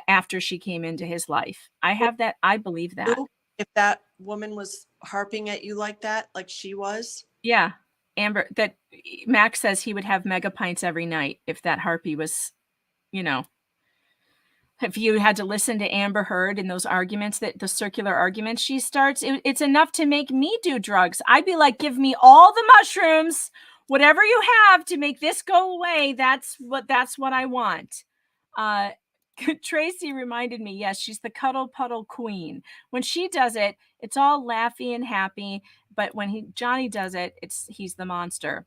after she came into his life. I believe that. If that woman was harping at you like that, like she was. Yeah. Amber, that Max says he would have mega pints every night if that harpy was, if you had to listen to Amber Heard and those arguments, that the circular arguments she starts, it's enough to make me do drugs. I'd be like, give me all the mushrooms, whatever you have to make this go away. That's what I want. Tracy reminded me, yes, she's the cuddle puddle queen. When she does it, it's all laughy and happy. But when Johnny does it, he's the monster.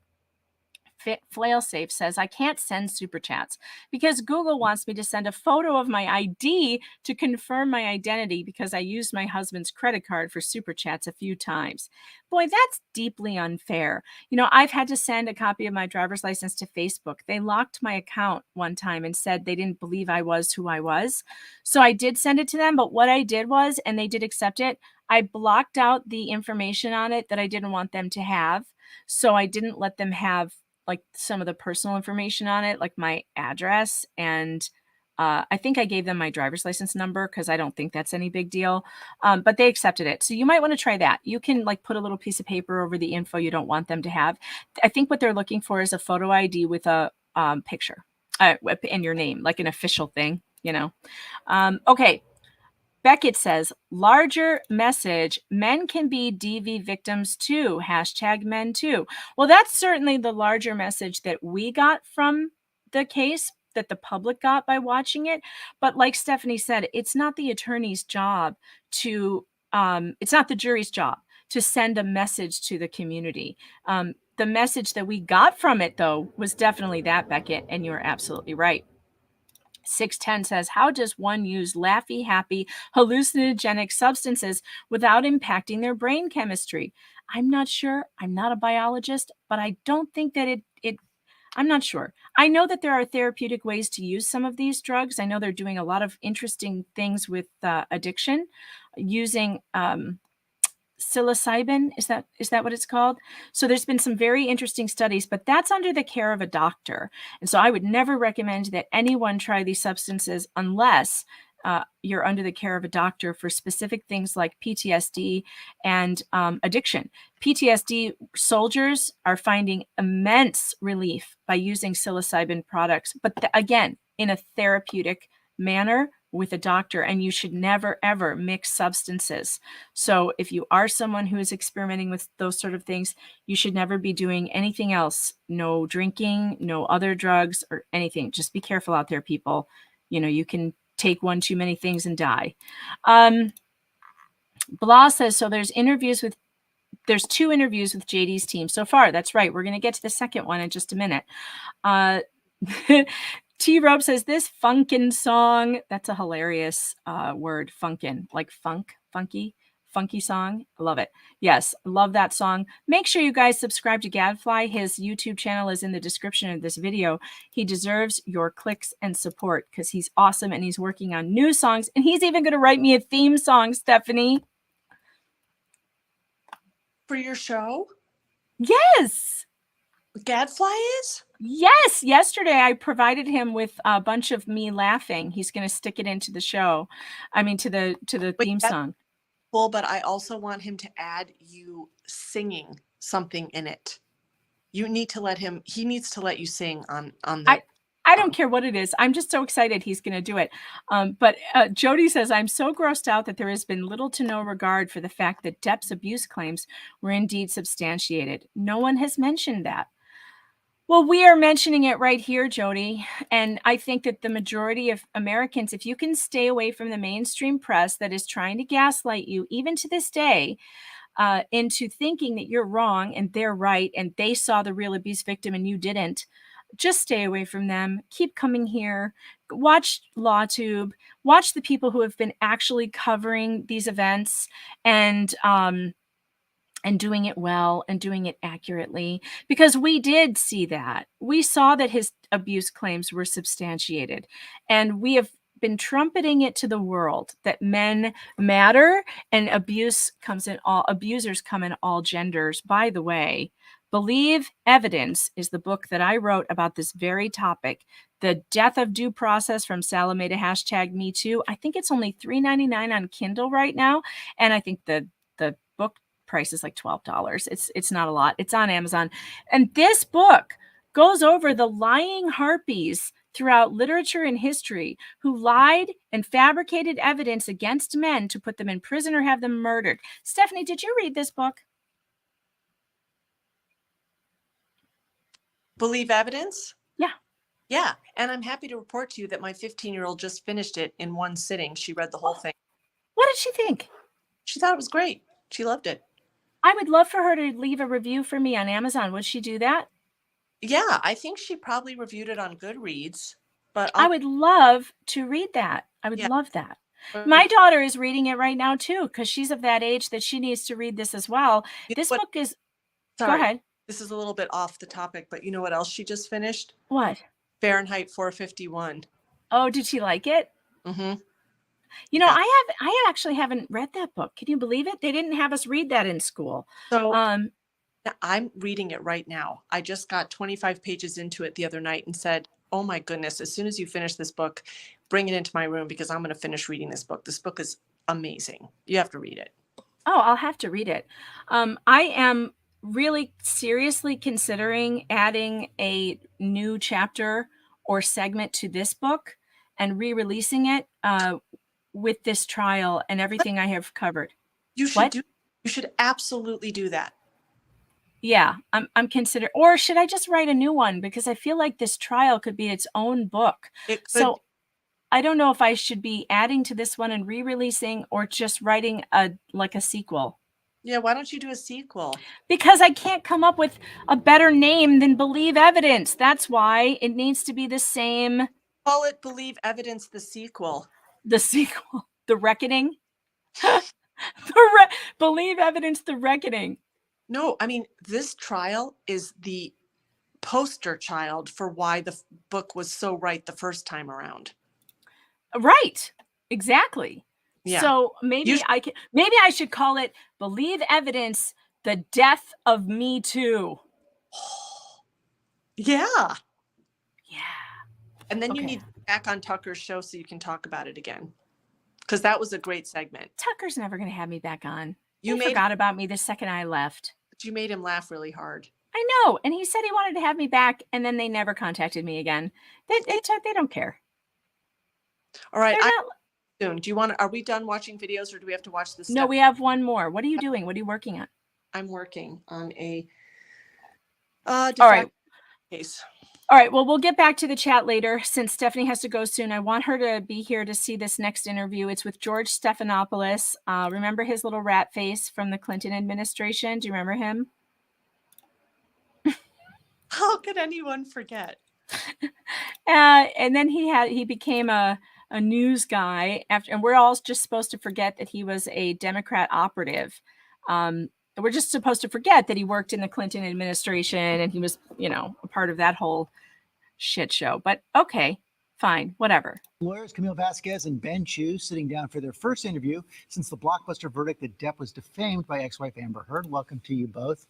Flailsafe says, I can't send super chats because Google wants me to send a photo of my ID to confirm my identity because I used my husband's credit card for super chats a few times. Boy, that's deeply unfair. I've had to send a copy of my driver's license to Facebook. They locked my account one time and said they didn't believe I was who I was. So I did send it to them. But what I did was, and they did accept it, I blocked out the information on it that I didn't want them to have. So I didn't let them have like some of the personal information on it, like my address. And I think I gave them my driver's license number because I don't think that's any big deal. But they accepted it. So you might want to try that. You can like put a little piece of paper over the info you don't want them to have. I think what they're looking for is a photo ID with a picture and your name, like an official thing, Okay. Beckett says, larger message, men can be DV victims too, #men too. Well, that's certainly the larger message that we got from the case, that the public got by watching it. But like Stephanie said, it's not the attorney's job it's not the jury's job to send a message to the community. The message that we got from it, though, was definitely that, Beckett, and you're absolutely right. 610 says, how does one use laughy, happy, hallucinogenic substances without impacting their brain chemistry? I'm not sure. I'm not a biologist, but I don't think that I'm not sure. I know that there are therapeutic ways to use some of these drugs. I know they're doing a lot of interesting things with addiction using psilocybin. Is that what it's called? So there's been some very interesting studies, but that's under the care of a doctor. And so I would never recommend that anyone try these substances unless you're under the care of a doctor for specific things like PTSD and addiction. PTSD soldiers are finding immense relief by using psilocybin products, but again, in a therapeutic manner with a doctor, and you should never, ever mix substances. So if you are someone who is experimenting with those sort of things, you should never be doing anything else. No drinking, no other drugs or anything. Just be careful out there, people. You can take one too many things and die. Blah says, so there's 2 interviews with JD's team so far. That's right. We're going to get to the second one in just a minute. T-Rope says, this funkin' song, that's a hilarious word, funkin', like funky song. I love it. Yes, love that song. Make sure you guys subscribe to Gadfly. His YouTube channel is in the description of this video. He deserves your clicks and support because he's awesome and he's working on new songs. And he's even going to write me a theme song, Stephanie. For your show? Yes. Gadfly is? Yes. Yesterday, I provided him with a bunch of me laughing. He's going to stick it into the show. I mean, to the theme song. Cool, but I also want him to add you singing something in it. You need to he needs to let you sing on the. I I don't care what it is. I'm just so excited he's going to do it. But Jody says, I'm so grossed out that there has been little to no regard for the fact that Depp's abuse claims were indeed substantiated. No one has mentioned that. Well, we are mentioning it right here, Jody. And I think that the majority of Americans, if you can stay away from the mainstream press that is trying to gaslight you, even to this day, into thinking that you're wrong and they're right and they saw the real abuse victim and you didn't, just stay away from them. Keep coming here. Watch LawTube. Watch the people who have been actually covering these events and doing it well and doing it accurately, because we did see that. We saw that his abuse claims were substantiated, and we have been trumpeting it to the world that men matter and abusers come in all genders. By the way, Believe Evidence is the book that I wrote about this very topic. The Death of Due Process from Salome to #MeToo. I think it's only $3.99 on Kindle right now. And I think the book price is like $12. It's not a lot. It's on Amazon. And this book goes over the lying harpies throughout literature and history who lied and fabricated evidence against men to put them in prison or have them murdered. Stephanie, did you read this book? Believe Evidence? Yeah. Yeah. And I'm happy to report to you that my 15-year-old just finished it in one sitting. She read the whole thing. What did she think? She thought it was great. She loved it. I would love for her to leave a review for me on Amazon. Would she do that? Yeah, I think she probably reviewed it on Goodreads. But I would love to read that. I would love that. My daughter is reading it right now too, because she's of that age that she needs to read this as well. This book is... Sorry, Go ahead. This is a little bit off the topic, but you know what else she just finished? What? Fahrenheit 451. Oh, did she like it? Mm-hmm. You know, I actually haven't read that book. Can you believe it? They didn't have us read that in school. So I'm reading it right now. I just got 25 pages into it the other night and said, oh my goodness, as soon as you finish this book, bring it into my room because I'm going to finish reading this book. This book is amazing. You have to read it. Oh, I'll have to read it. I am really seriously considering adding a new chapter or segment to this book and re-releasing it with this trial and everything I have covered. You should absolutely do that. Yeah, I'm considering, or should I just write a new one? Because I feel like this trial could be its own book. So I don't know if I should be adding to this one and re-releasing or just writing a sequel. Yeah, why don't you do a sequel? Because I can't come up with a better name than Believe Evidence. That's why it needs to be the same. Call it Believe Evidence, the sequel. The sequel. The Reckoning. Believe Evidence, the Reckoning. No, I mean, this trial is the poster child for why the book was so right the first time around. Right. Exactly. Yeah. So maybe I should call it Believe Evidence, the Death of Me Too. Yeah. Yeah. And then you need to get back on Tucker's show so you can talk about it again. Because that was a great segment. Tucker's never going to have me back on. You forgot about me the second I left. But you made him laugh really hard. I know. And he said he wanted to have me back, and then they never contacted me again. They don't care. All right. Soon. Are we done watching videos or do we have to watch this? No, we have one more. What are you doing? What are you working on? I'm working on a case. All right. Well, we'll get back to the chat later since Stephanie has to go soon. I want her to be here to see this next interview. It's with George Stephanopoulos. Remember his little rat face from the Clinton administration? Do you remember him? How could anyone forget? And then he became a news guy and we're all just supposed to forget that he was a Democrat operative. We're just supposed to forget that he worked in the Clinton administration and he was, a part of that whole shit show. But okay, fine, whatever. Lawyers Camille Vasquez and Ben Chu sitting down for their first interview since the blockbuster verdict that Depp was defamed by ex-wife Amber Heard. Welcome to you both.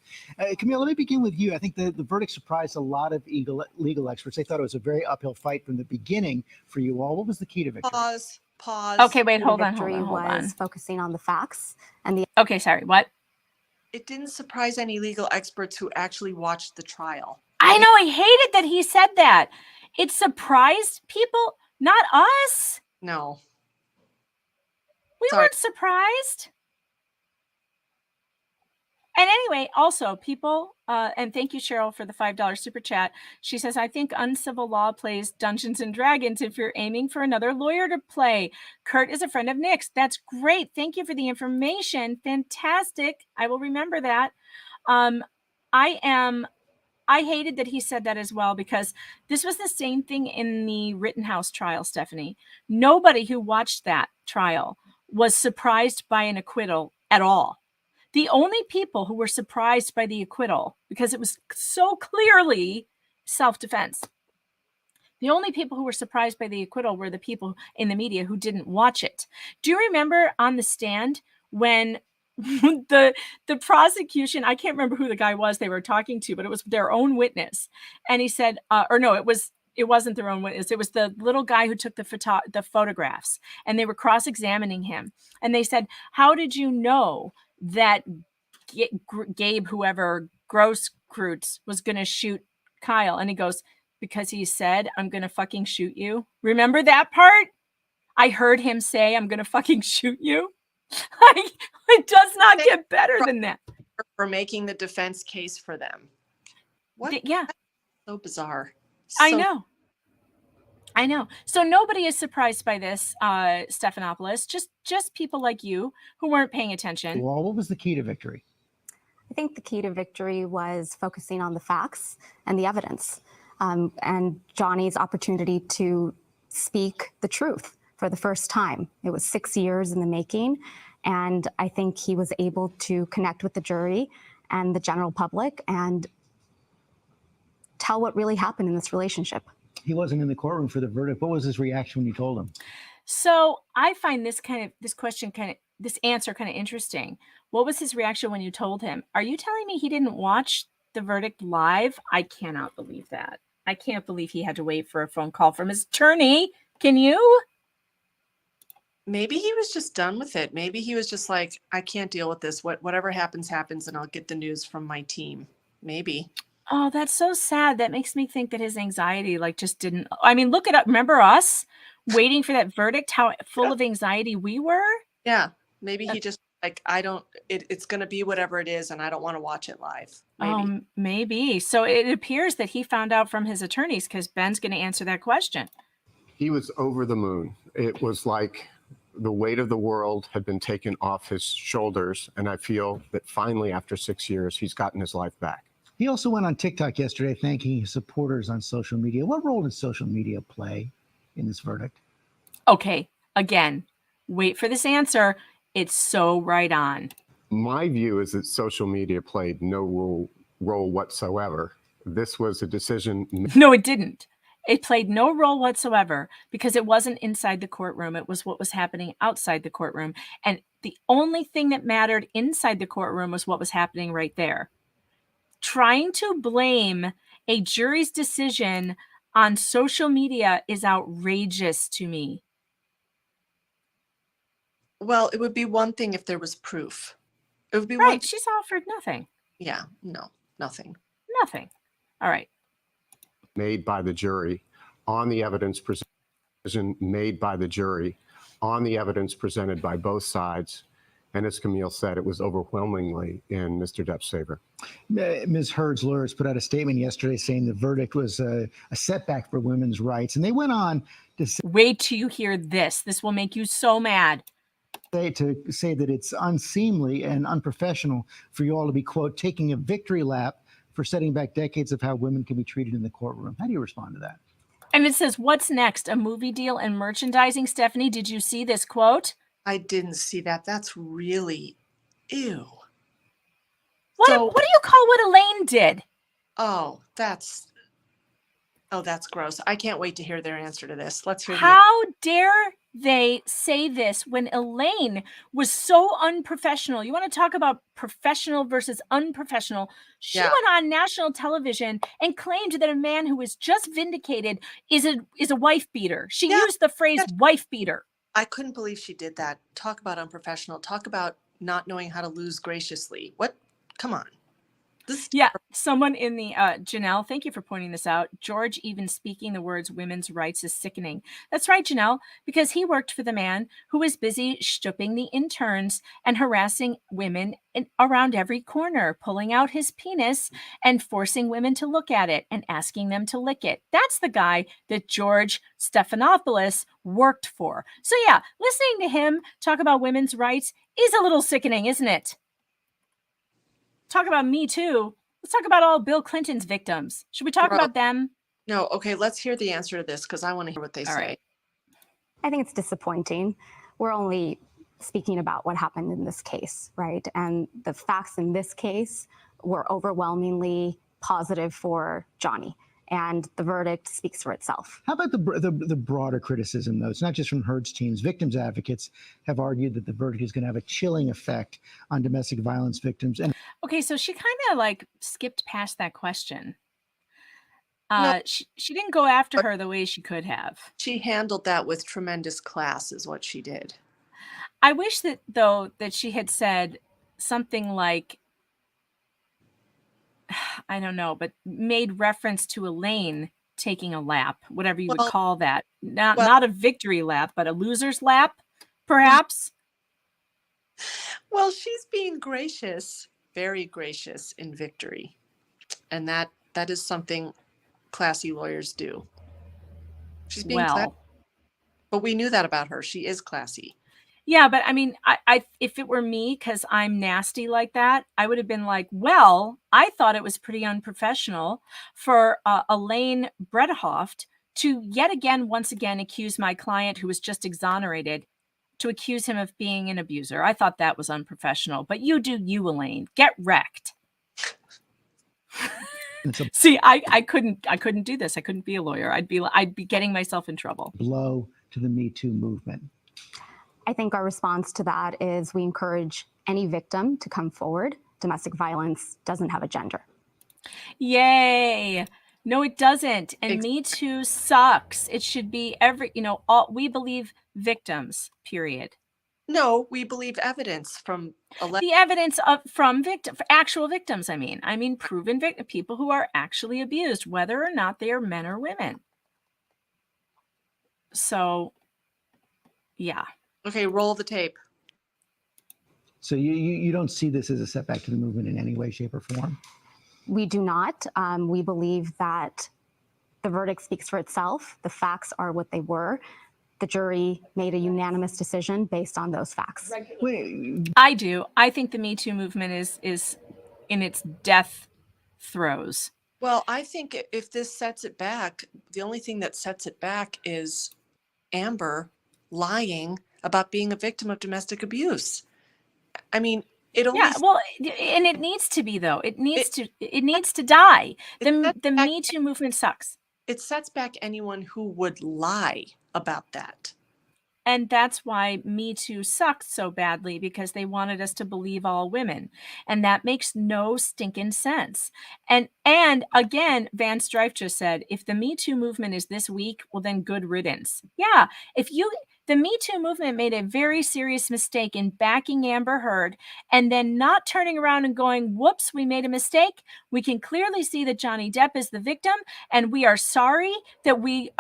Camille, let me begin with you. I think the verdict surprised a lot of legal experts. They thought it was a very uphill fight from the beginning for you all. What was the key to victory? Pause. Okay, wait, hold on. Focusing on the facts and the... Okay, sorry, what? It didn't surprise any legal experts who actually watched the trial. I know, I hated that he said that. It surprised people, not us. No. We Sorry. weren't surprised. And anyway, also people, and thank you, Cheryl, for the $5 super chat. She says, I think Uncivil Law plays Dungeons and Dragons if you're aiming for another lawyer to play. Kurt is a friend of Nick's. That's great. Thank you for the information. Fantastic. I will remember that. I hated that he said that as well, because this was the same thing in the Rittenhouse trial, Stephanie. Nobody who watched that trial was surprised by an acquittal at all. The only people who were surprised by the acquittal, because it was so clearly self-defense, the only people who were surprised by the acquittal were the people in the media who didn't watch it. Do you remember on the stand when the prosecution, I can't remember who the guy was they were talking to, but it was their own witness. And he said, or no, it wasn't their own witness. It was the little guy who took the photographs, and they were cross-examining him. And they said, how did you know that Gabe, whoever, Grosskreutz, was going to shoot Kyle? And he goes, because he said, I'm going to fucking shoot you. Remember that part? I heard him say, I'm going to fucking shoot you. Like, it does not get better than that. For making the defense case for them. What? Yeah. So bizarre. I know. So nobody is surprised by this, Stephanopoulos. Just people like you who weren't paying attention. Well, what was the key to victory? I think the key to victory was focusing on the facts and the evidence, and Johnny's opportunity to speak the truth for the first time. It was 6 years in the making, and I think he was able to connect with the jury and the general public and tell what really happened in this relationship. He wasn't in the courtroom for the verdict. What was his reaction when you told him? So I find this answer kind of interesting. What was his reaction when you told him? Are you telling me he didn't watch the verdict live? I cannot believe that. I can't believe he had to wait for a phone call from his attorney. Can you? Maybe he was just done with it. Maybe he was just like, I can't deal with this. Whatever happens, happens, and I'll get the news from my team. Maybe. Oh, that's so sad. That makes me think that his anxiety just didn't. I mean, look it up. Remember us waiting for that verdict, how full of anxiety we were? Yeah. Maybe he just it's going to be whatever it is, and I don't want to watch it live. Maybe. Maybe. So it appears that he found out from his attorneys, because Ben's going to answer that question. He was over the moon. It was like the weight of the world had been taken off his shoulders. And I feel that finally, after 6 years, he's gotten his life back. He also went on TikTok yesterday thanking his supporters on social media. What role did social media play in this verdict? Okay, again, wait for this answer. It's so right on. My view is that social media played no role whatsoever. This was a decision. No, it didn't. It played no role whatsoever, because it wasn't inside the courtroom. It was what was happening outside the courtroom. And the only thing that mattered inside the courtroom was what was happening right there. Trying to blame a jury's decision on social media is outrageous to me. Well, it would be one thing if there was proof. It would be Right. one. She's offered nothing. Yeah. No, nothing. Nothing. All right. Made by the jury on the evidence made by the jury on the evidence presented by both sides. And as Camille said, it was overwhelmingly in Mr. Depp's favor. Ms. Heard's lawyers put out a statement yesterday saying the verdict was a setback for women's rights. And they went on to say, wait till you hear this. This will make you so mad. To say that it's unseemly and unprofessional for you all to be, quote, taking a victory lap for setting back decades of how women can be treated in the courtroom. How do you respond to that? And it says, what's next? A movie deal and merchandising? Stephanie, did you see this quote? I didn't see that. That's really ew. What do you call what Elaine did? Oh, that's gross. I can't wait to hear their answer to this. Let's hear. How dare they say this when Elaine was so unprofessional? You want to talk about professional versus unprofessional? She went on national television and claimed that a man who was just vindicated is a wife beater. She used the phrase wife beater. I couldn't believe she did that. Talk about unprofessional. Talk about not knowing how to lose graciously. What? Come on. This Yeah, someone in the Janelle, thank you for pointing this out. George even speaking the words women's rights is sickening. That's right, Janelle, because he worked for the man who was busy stooping the interns and harassing women around every corner, pulling out his penis and forcing women to look at it and asking them to lick it. That's the guy that George Stephanopoulos worked for. So yeah, listening to him talk about women's rights is a little sickening, isn't it? Talk about Me Too. Let's talk about all Bill Clinton's victims. Should we talk Bro. about them? No, okay, let's hear the answer to this because I want to hear what they All say. right. I think it's disappointing. We're only speaking about what happened in this case, right? And the facts in this case were overwhelmingly positive for Johnny. And the verdict speaks for itself. How about the broader criticism, though? It's not just from Heard's teams. Victims advocates have argued that the verdict is going to have a chilling effect on domestic violence victims. And Okay, so she kind of like skipped past that question. No. She didn't go after her the way she could have. She handled that with tremendous class, is what she did. I wish that, though, that she had said something like, I don't know, but made reference to Elaine taking a lap, whatever you would Well- call that. well- Not a victory lap, but a loser's lap, perhaps. Well, she's being gracious, very gracious in victory. And that is something classy lawyers do. She's being classy. Well, But we knew that about her. She is classy. yeah, but I mean, I if it were me, because I'm nasty like that, I would have been like, well, I thought it was pretty unprofessional for Elaine Bredehoft to once again accuse my client, who was just exonerated, to accuse him of being an abuser. I thought that was unprofessional. But you do you, Elaine. Get wrecked. See, I couldn't do this. I couldn't be a lawyer. I'd be getting myself in trouble. blow to the Me Too movement. I think our response to that is we encourage any victim to come forward. Domestic violence doesn't have a gender. Yay. No, it doesn't. And Me Too sucks. It should be we believe victims, period. No, we believe evidence from The evidence from actual victims, I mean proven people who are actually abused, whether or not they are men or women. So, yeah. Okay, roll the tape. So you don't see this as a setback to the movement in any way, shape, or form? We do not. We believe that the verdict speaks for itself. The facts are what they were. The jury made a unanimous decision based on those facts. Wait, I do. I think the Me Too movement is in its death throes. Well, I think if this sets it back, the only thing that sets it back is Amber lying about being a victim of domestic abuse. I mean, it only and it needs to be, though. It needs to die. The Me Too movement sucks. It sets back anyone who would lie about that. And that's why Me Too sucked so badly, because they wanted us to believe all women. And that makes no stinking sense. And again, Van Strife just said, if the Me Too movement is this weak, well, then good riddance. Yeah, the Me Too movement made a very serious mistake in backing Amber Heard and then not turning around and going, whoops, we made a mistake. We can clearly see that Johnny Depp is the victim, and we are sorry that we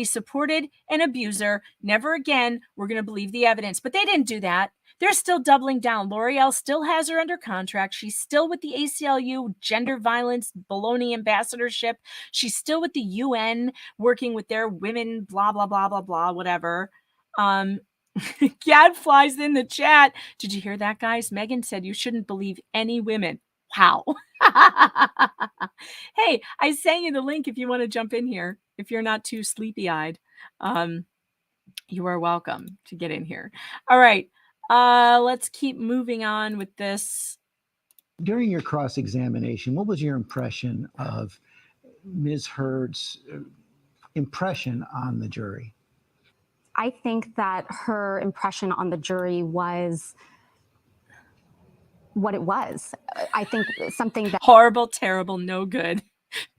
supported an abuser. Never again, we're going to believe the evidence. But they didn't do that. They're still doubling down. L'Oreal still has her under contract. She's still with the ACLU gender violence baloney ambassadorship. She's still with the UN working with their women, blah, blah, blah, blah, blah, whatever. Gadfly's in the chat. Did you hear that, guys? Megan said you shouldn't believe any women. Wow. Hey, I sent you the link if you want to jump in here. If you're not too sleepy-eyed, you are welcome to get in here. All right. Let's keep moving on with this. During your cross-examination, what was your impression of Ms. Heard's impression on the jury? I think that her impression on the jury was what it was. I think something that Horrible, terrible, no good,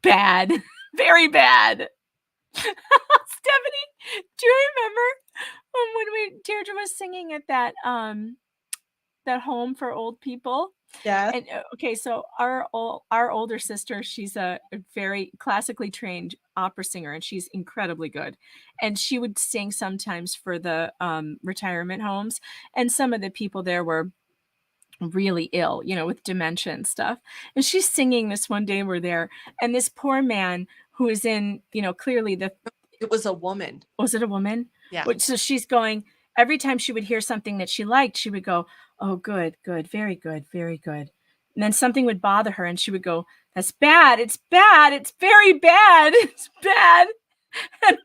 bad, very bad. Stephanie, do you remember when Deirdre was singing at that home for old people? Yeah. And okay, so our older sister, she's a very classically trained opera singer, and she's incredibly good. And she would sing sometimes for the retirement homes, and some of the people there were really ill, with dementia and stuff. And she's singing this one day we're there, and this poor man who is in, clearly It was a woman. was it a woman? Yeah. So she's going, every time she would hear something that she liked, she would go, oh, good, good, very good, very good. And then something would bother her, and she would go, that's bad, it's bad, it's very bad, it's bad. And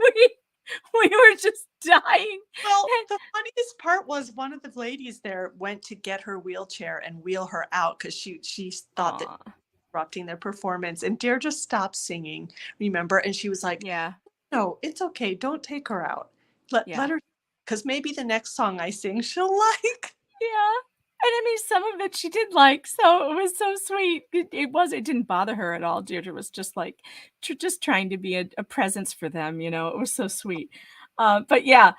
we were just dying. Well, the funniest part was one of the ladies there went to get her wheelchair and wheel her out because she thought that Aw. interrupting their performance. And Deirdre stopped singing, remember? And she was like, Yeah, no, it's okay. Don't take her out. Yeah. Let her, because maybe the next song I sing she'll like. yeah. And I mean, some of it she did like, so it was so sweet. It didn't bother her at all. Deirdre was just like, just trying to be a presence for them, It was so sweet. But yeah,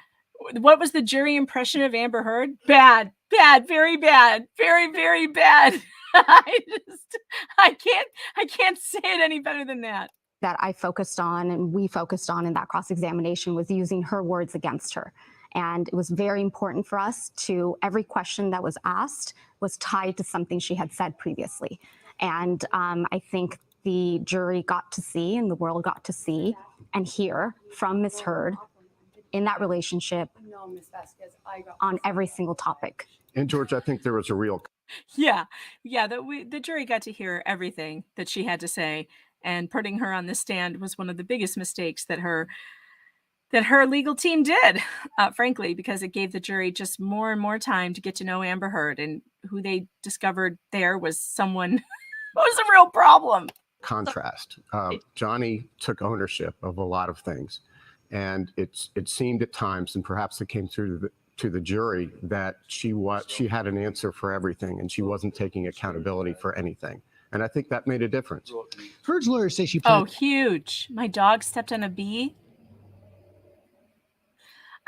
what was the jury impression of Amber Heard? Bad, bad, very bad, very, very bad. I can't say it any better than that. That I focused on and we focused on in that cross-examination was using her words against her. And it was very important for us to, every question that was asked was tied to something she had said previously. And I think the jury got to see and the world got to see and hear from Ms. Heard in that relationship on every single topic. And George, I think there was a real Yeah. The jury got to hear everything that she had to say, and putting her on the stand was one of the biggest mistakes that her legal team did, frankly, because it gave the jury just more and more time to get to know Amber Heard, and who they discovered there was someone who was a real problem. contrast. Johnny took ownership of a lot of things, and it seemed at times, and perhaps it came through to the jury, that she had an answer for everything, and she wasn't taking accountability for anything. And I think that made a difference. Heard's lawyers say she Oh, huge. My dog stepped on a bee.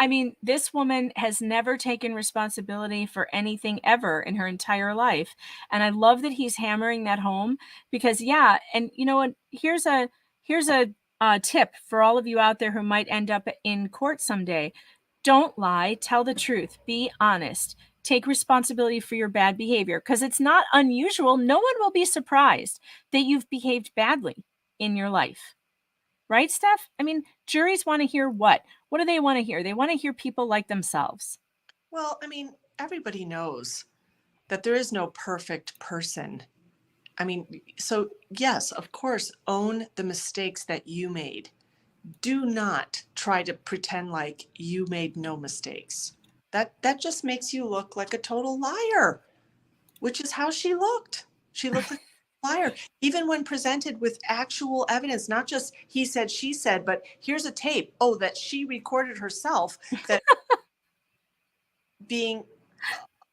I mean, this woman has never taken responsibility for anything ever in her entire life. And I love that he's hammering that home because, yeah. And you know what? Here's a tip for all of you out there who might end up in court someday. Don't lie. Tell the truth. Be honest. Take responsibility for your bad behavior, because it's not unusual. No one will be surprised that you've behaved badly in your life. Right, Steph? I mean, juries want to hear what? What do they want to hear? They want to hear people like themselves. Well, I mean, everybody knows that there is no perfect person. I mean, so yes, of course, own the mistakes that you made. Do not try to pretend like you made no mistakes. That just makes you look like a total liar, which is how she looked. She looked like a liar, even when presented with actual evidence, not just he said, she said, but here's a tape. Oh, that she recorded herself, that being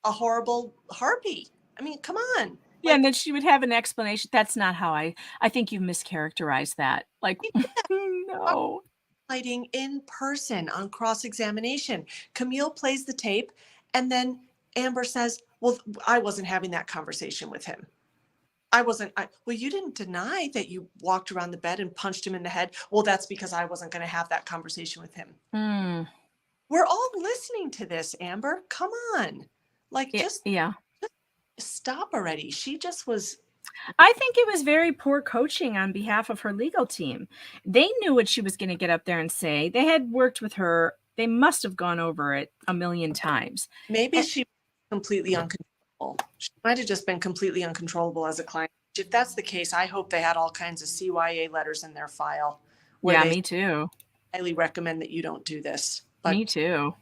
a horrible harpy. I mean, come on. Yeah, and then she would have an explanation. That's not how I think you've mischaracterized that. Like, no. Fighting in person on cross-examination. Camille plays the tape, and then Amber says, well, I wasn't having that conversation with him. Well, you didn't deny that you walked around the bed and punched him in the head. Well, that's because I wasn't going to have that conversation with him. We're all listening to this, Amber. Come on. Like, just stop already. She just was. I think it was very poor coaching on behalf of her legal team. They knew what she was going to get up there and say. They had worked with her. They must have gone over it a million times. Maybe she was completely uncontrollable. She might have just been completely uncontrollable as a client. If that's the case, I hope they had all kinds of CYA letters in their file. Yeah, me too. Highly recommend that you don't do this. But me too.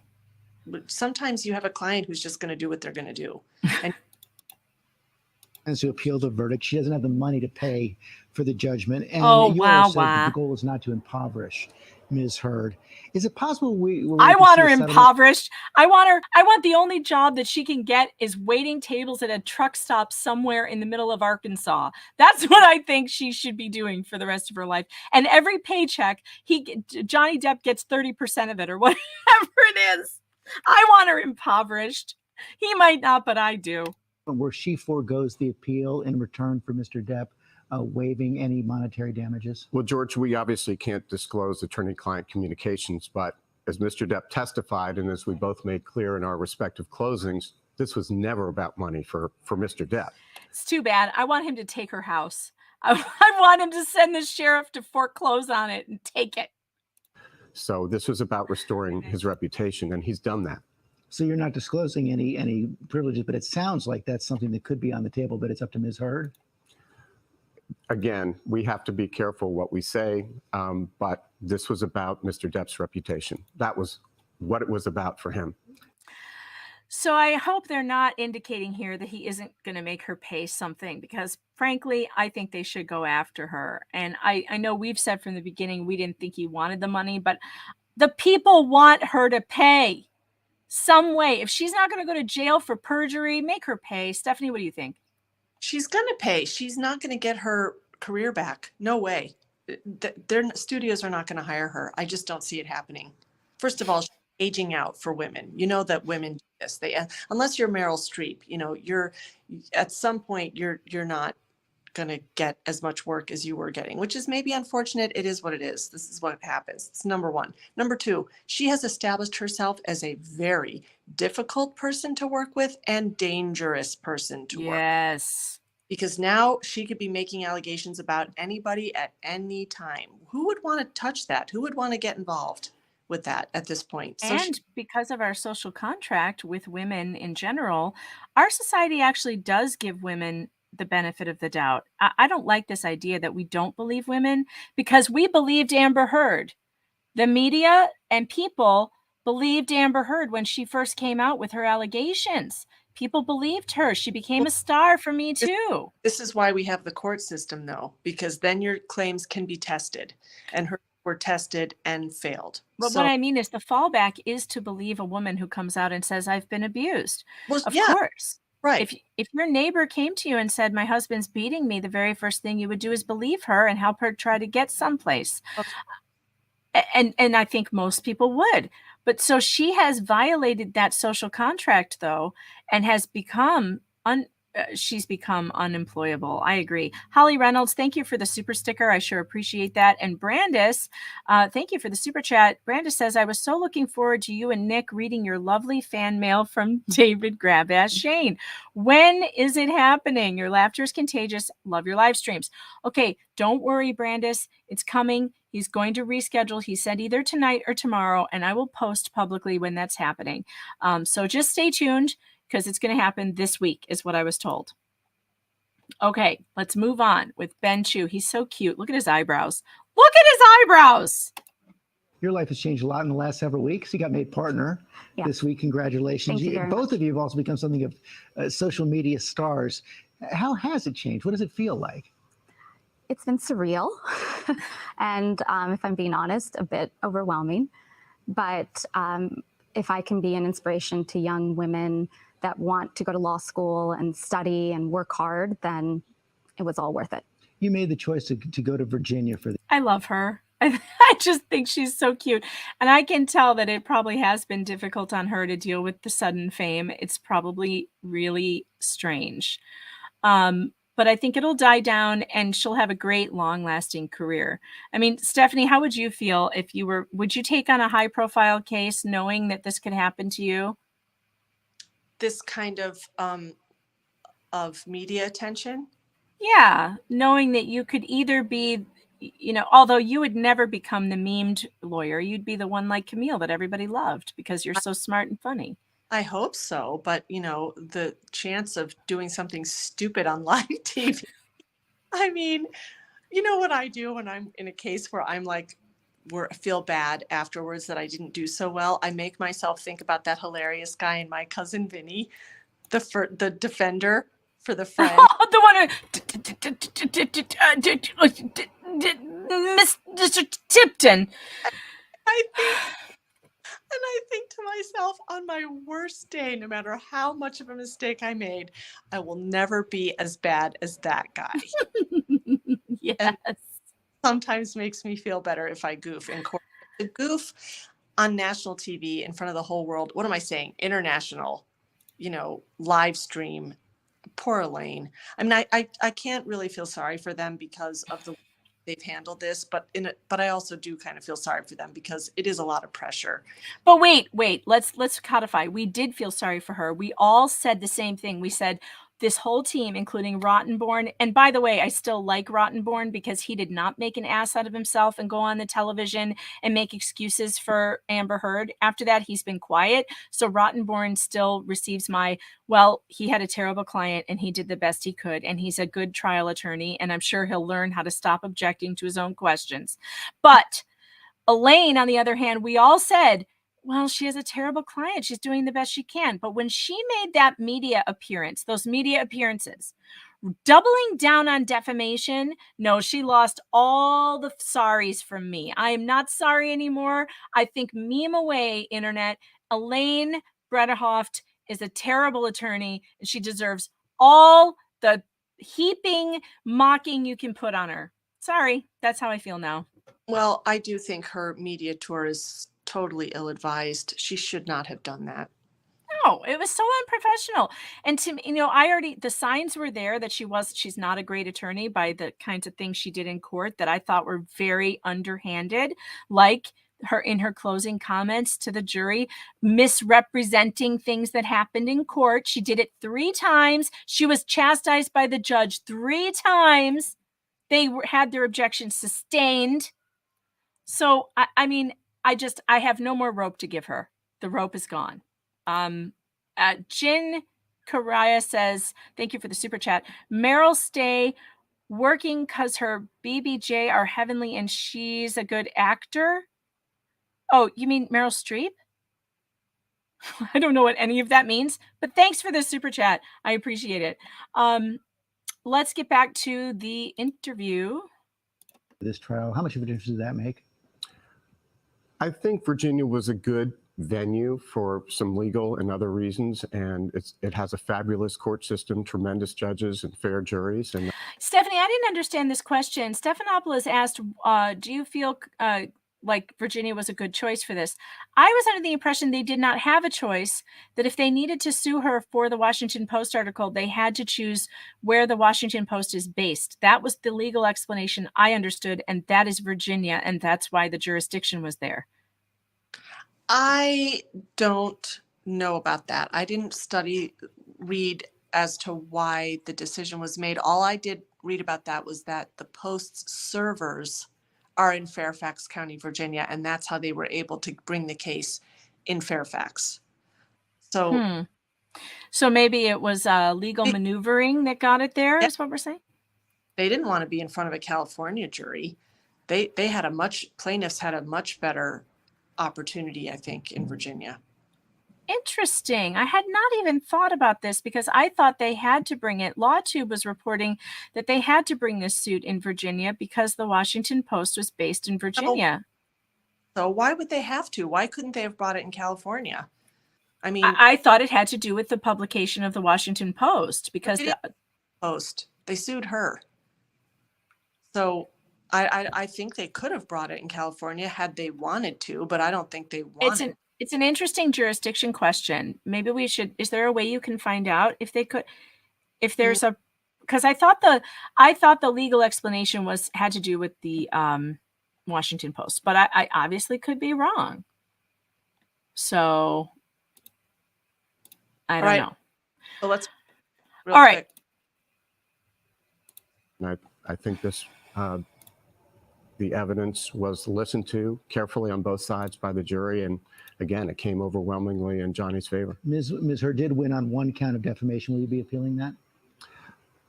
Sometimes you have a client who's just going to do what they're going to do. And to appeal the verdict, she doesn't have the money to pay for the judgment. And wow. The goal is not to impoverish Ms. Heard. Is it possible I want her impoverished. I want the only job that she can get is waiting tables at a truck stop somewhere in the middle of Arkansas. That's what I think she should be doing for the rest of her life. And every paycheck, Johnny Depp gets 30% of it or whatever it is. I want her impoverished. He might not, but I do. where she forgoes the appeal in return for Mr. Depp waiving any monetary damages? Well, George, we obviously can't disclose attorney-client communications, but as Mr. Depp testified, and as we both made clear in our respective closings, this was never about money for Mr. Depp. It's too bad. I want him to take her house. I want him to send the sheriff to foreclose on it and take it. So this was about restoring his reputation, and he's done that. So you're not disclosing any privileges, but it sounds like that's something that could be on the table, but it's up to Ms. Heard. Again, we have to be careful what we say, but this was about Mr. Depp's reputation. That was what it was about for him. So I hope they're not indicating here that he isn't going to make her pay something, because frankly, I think they should go after her. And I know we've said from the beginning we didn't think he wanted the money, but the people want her to pay some way. If she's not going to go to jail for perjury, make her pay. Stephanie, what do you think? She's going to pay. She's not going to get her career back. No way. Their studios are not going to hire her. I just don't see it happening. First of all, she's aging out for women. You know that women do this. Unless you're Meryl Streep, you're at some point you're not going to get as much work as you were getting, which is maybe unfortunate. It is what it is. This is what happens. It's number one. Number two, she has established herself as a very difficult person to work with and dangerous person to work with. Yes. Because now she could be making allegations about anybody at any time. Who would want to touch that? Who would want to get involved with that at this point? And because of our social contract with women in general, our society actually does give women the benefit of the doubt. I don't like this idea that we don't believe women, because we believed Amber Heard. The media and people believed Amber Heard when she first came out with her allegations. People believed her. She became a star for Me Too. This is why we have the court system, though, because then your claims can be tested, and hers were tested and failed. But what I mean is the fallback is to believe a woman who comes out and says, I've been abused. Well, of yeah, course. right. If your neighbor came to you and said, my husband's beating me, the very first thing you would do is believe her and help her try to get someplace. And I think most people would. But so she has violated that social contract, though, and has become she's become unemployable. I agree. Holly Reynolds, thank you for the super sticker. I sure appreciate that. And Brandis, thank you for the super chat. Brandis says, I was so looking forward to you and Nick reading your lovely fan mail from David Grabash Shane. When is it happening? Your laughter is contagious. Love your live streams. Okay, don't worry, Brandis. It's coming. He's going to reschedule. He said either tonight or tomorrow, and I will post publicly when that's happening. So just stay tuned, because it's going to happen this week, is what I was told. Okay, let's move on with Ben Chu. He's so cute. Look at his eyebrows. Look at his eyebrows. Your life has changed a lot in the last several weeks. You got made partner this week. Congratulations. Thank you very Both much. of you have also become something of social media stars. How has it changed? What does it feel like? It's been surreal. And if I'm being honest, a bit overwhelming. But if I can be an inspiration to young women that want to go to law school and study and work hard, then it was all worth it. You made the choice to go to Virginia for the. I love her. I just think she's so cute. And I can tell that it probably has been difficult on her to deal with the sudden fame. It's probably really strange. But I think it'll die down and she'll have a great long-lasting career. I mean, Stephanie, how would you feel if would you take on a high-profile case knowing that this could happen to you? This kind of media attention? Yeah, knowing that you could either be, although you would never become the memed lawyer, you'd be the one like Camille that everybody loved because you're so smart and funny. I hope so, but the chance of doing something stupid on live TV. I mean, you know what I do when I'm in a case where I'm like, feel bad afterwards that I didn't do so well. I make myself think about that hilarious guy in My Cousin Vinny, the defender for the friend. Oh, the one Mr. Tipton. I think to myself, on my worst day, no matter how much of a mistake I made, I will never be as bad as that guy. Yes. And sometimes makes me feel better if I goof in court. The goof on national TV in front of the whole world. What am I saying? International, live stream poor Elaine. I mean, I can't really feel sorry for them because of the way they've handled this, but I also do kind of feel sorry for them because it is a lot of pressure. But wait, let's codify. We did feel sorry for her. We all said the same thing. We said this whole team, including Rottenborn, and by the way, I still like Rottenborn because he did not make an ass out of himself and go on the television and make excuses for Amber Heard. After that, he's been quiet. So Rottenborn still receives my, well, he had a terrible client and he did the best he could, and he's a good trial attorney, and I'm sure he'll learn how to stop objecting to his own questions. But Elaine, on the other hand, we all said, well, she has a terrible client. She's doing the best she can. But when she made that media appearance, those media appearances, doubling down on defamation, no, she lost all the sorries from me. I am not sorry anymore. I think meme away, internet. Elaine Bredehoft is a terrible attorney, and she deserves all the heaping mocking you can put on her. Sorry, that's how I feel now. Well, I do think her media tour is totally ill-advised. She should not have done that. No, it was so unprofessional. And to me, the signs were there that she's not a great attorney by the kinds of things she did in court that I thought were very underhanded, like in her closing comments to the jury, misrepresenting things that happened in court. She did it 3 times. She was chastised by the judge 3 times. They had their objections sustained. So, I mean, I have no more rope to give her. The rope is gone. Jin Karaya says, thank you for the super chat. Meryl stay working because her BBJ are heavenly and she's a good actor. Oh, you mean Meryl Streep? I don't know what any of that means, but thanks for the super chat. I appreciate it. Let's get back to the interview. This trial, how much of a difference did that make? I think Virginia was a good venue for some legal and other reasons, and it has a fabulous court system, tremendous judges, and fair juries. And Stephanie, I didn't understand this question. Stephanopoulos asked, do you feel like Virginia was a good choice for this? I was under the impression they did not have a choice, that if they needed to sue her for the Washington Post article, they had to choose where the Washington Post is based. That was the legal explanation I understood, and that is Virginia, and that's why the jurisdiction was there. I don't know about that. I didn't read as to why the decision was made. All I did read about that was that the Post's servers are in Fairfax County, Virginia, and that's how they were able to bring the case in Fairfax. So, So maybe it was legal maneuvering that got it there, is what we're saying? They didn't want to be in front of a California jury. Plaintiffs had a much better opportunity, I think, in Virginia. Interesting. I had not even thought about this because I thought they had to bring it. LawTube was reporting that they had to bring this suit in Virginia because the Washington Post was based in Virginia. So why would they have to? Why couldn't they have brought it in California? I mean, I thought it had to do with the publication of the Washington Post because they sued her. So I think they could have brought it in California had they wanted to, but I don't think they wanted. It's an interesting jurisdiction question. Maybe we should, is there a way you can find out if they could, if there's a, because I thought the legal explanation had to do with the Washington Post, but I obviously could be wrong. So I don't know. So let's all right. And I think this, the evidence was listened to carefully on both sides by the jury. And again, it came overwhelmingly in Johnny's favor. Ms. Heard did win on 1 count of defamation. Will you be appealing that?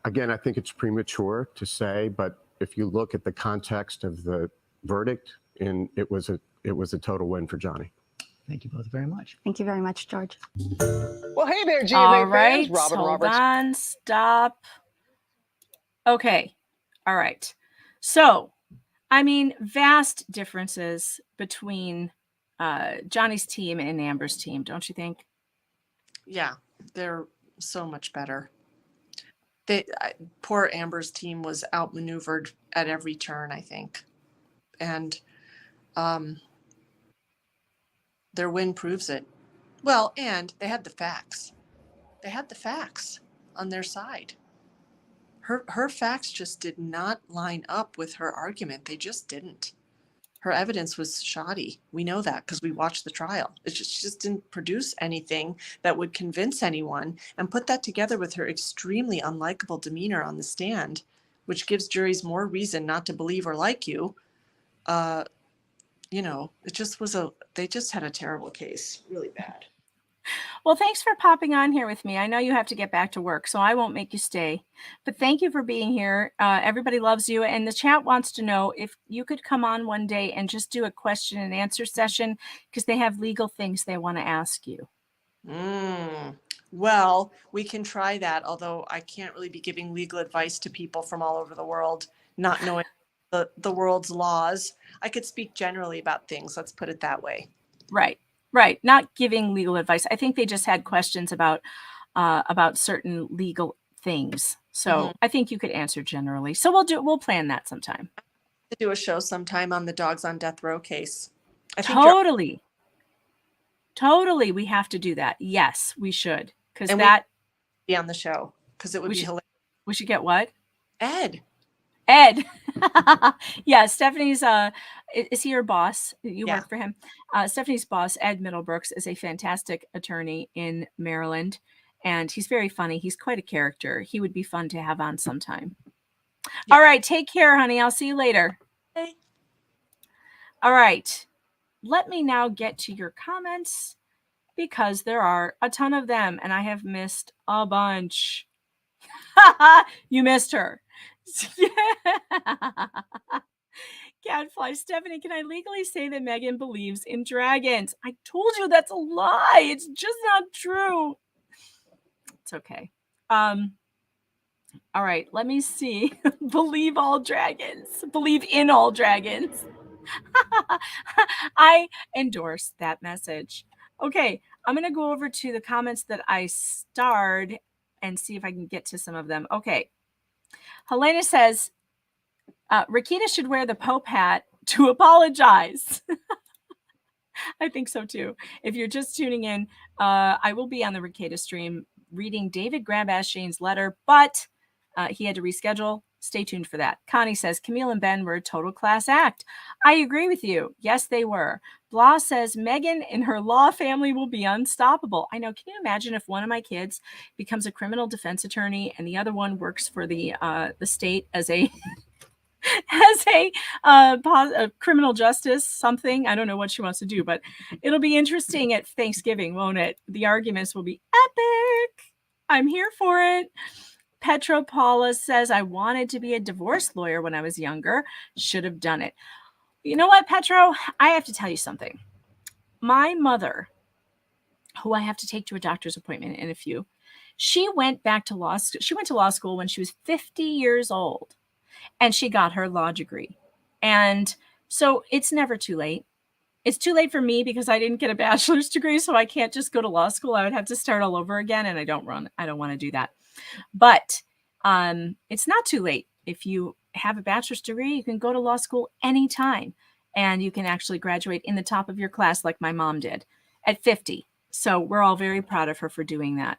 Again, I think it's premature to say, but if you look at the context of the verdict, it was a total win for Johnny. Thank you both very much. Thank you very much, George. Well, hey there, GMA All fans. right, Robin hold Roberts. on, stop. Okay, all right. So, I mean, vast differences between Johnny's team and Amber's team, don't you think? Yeah, they're so much better. Poor Amber's team was outmaneuvered at every turn, I think. And their win proves it. Well, and they had the facts. on their side. Her facts just did not line up with her argument. They just didn't. Her evidence was shoddy. We know that because we watched the trial. She just didn't produce anything that would convince anyone, and put that together with her extremely unlikable demeanor on the stand, which gives juries more reason not to believe or like you. You know, they just had a terrible case, really bad. Well, thanks for popping on here with me. I know you have to get back to work, so I won't make you stay. But thank you for being here. Everybody loves you. And the chat wants to know if you could come on one day and just do a question and answer session, because they have legal things they want to ask you. Well, we can try that, although I can't really be giving legal advice to people from all over the world, not knowing the world's laws. I could speak generally about things. Let's put it that way. Right. Right. Not giving legal advice. I think they just had questions about certain legal things. So I think you could answer generally. So we'll plan that sometime. To do a show sometime on the Dogs on Death Row case. I think Totally. We have to do that. Yes, we should. Because that be on the show, because it would be hilarious. We should get what? Ed. Yeah, Stephanie's is he your boss? You Yeah. work for him. Stephanie's boss, Ed Middlebrooks, is a fantastic attorney in Maryland, and he's very funny. He's quite a character. He would be fun to have on sometime. Yeah. All right, take care, honey. I'll see you later. Okay. All right. Let me now get to your comments, because there are a ton of them and I have missed a bunch. You missed her. Gadfly, Stephanie, can I legally say that Megan believes in dragons? I told you that's a lie. It's just not true. It's okay. All right, let me see. Believe all dragons. Believe in all dragons. I endorse that message. Okay, I'm going to go over to the comments that I starred and see if I can get to some of them. Okay. Helena says, Rakita should wear the Pope hat to apologize. I think so too. If you're just tuning in, I will be on the Rakita stream reading David Grabashane's letter, but he had to reschedule. Stay tuned for that. Connie says, Camille and Ben were a total class act. I agree with you. Yes, they were. Blah says, Megan and her law family will be unstoppable. I know. Can you imagine if one of my kids becomes a criminal defense attorney and the other one works for the state as a a criminal justice something? I don't know what she wants to do, but it'll be interesting at Thanksgiving, won't it? The arguments will be epic. I'm here for it. Petropoulos says, I wanted to be a divorce lawyer when I was younger. Should have done it. You know what, Petro? I have to tell you something. My mother, who I have to take to a doctor's appointment in a few, she went back to law school. She went to law school when she was 50 years old, and she got her law degree. And so it's never too late. It's too late for me because I didn't get a bachelor's degree, so I can't just go to law school. I would have to start all over again, and I don't want to do that. But it's not too late. If you have a bachelor's degree, you can go to law school anytime, and you can actually graduate in the top of your class like my mom did at 50. So we're all very proud of her for doing that.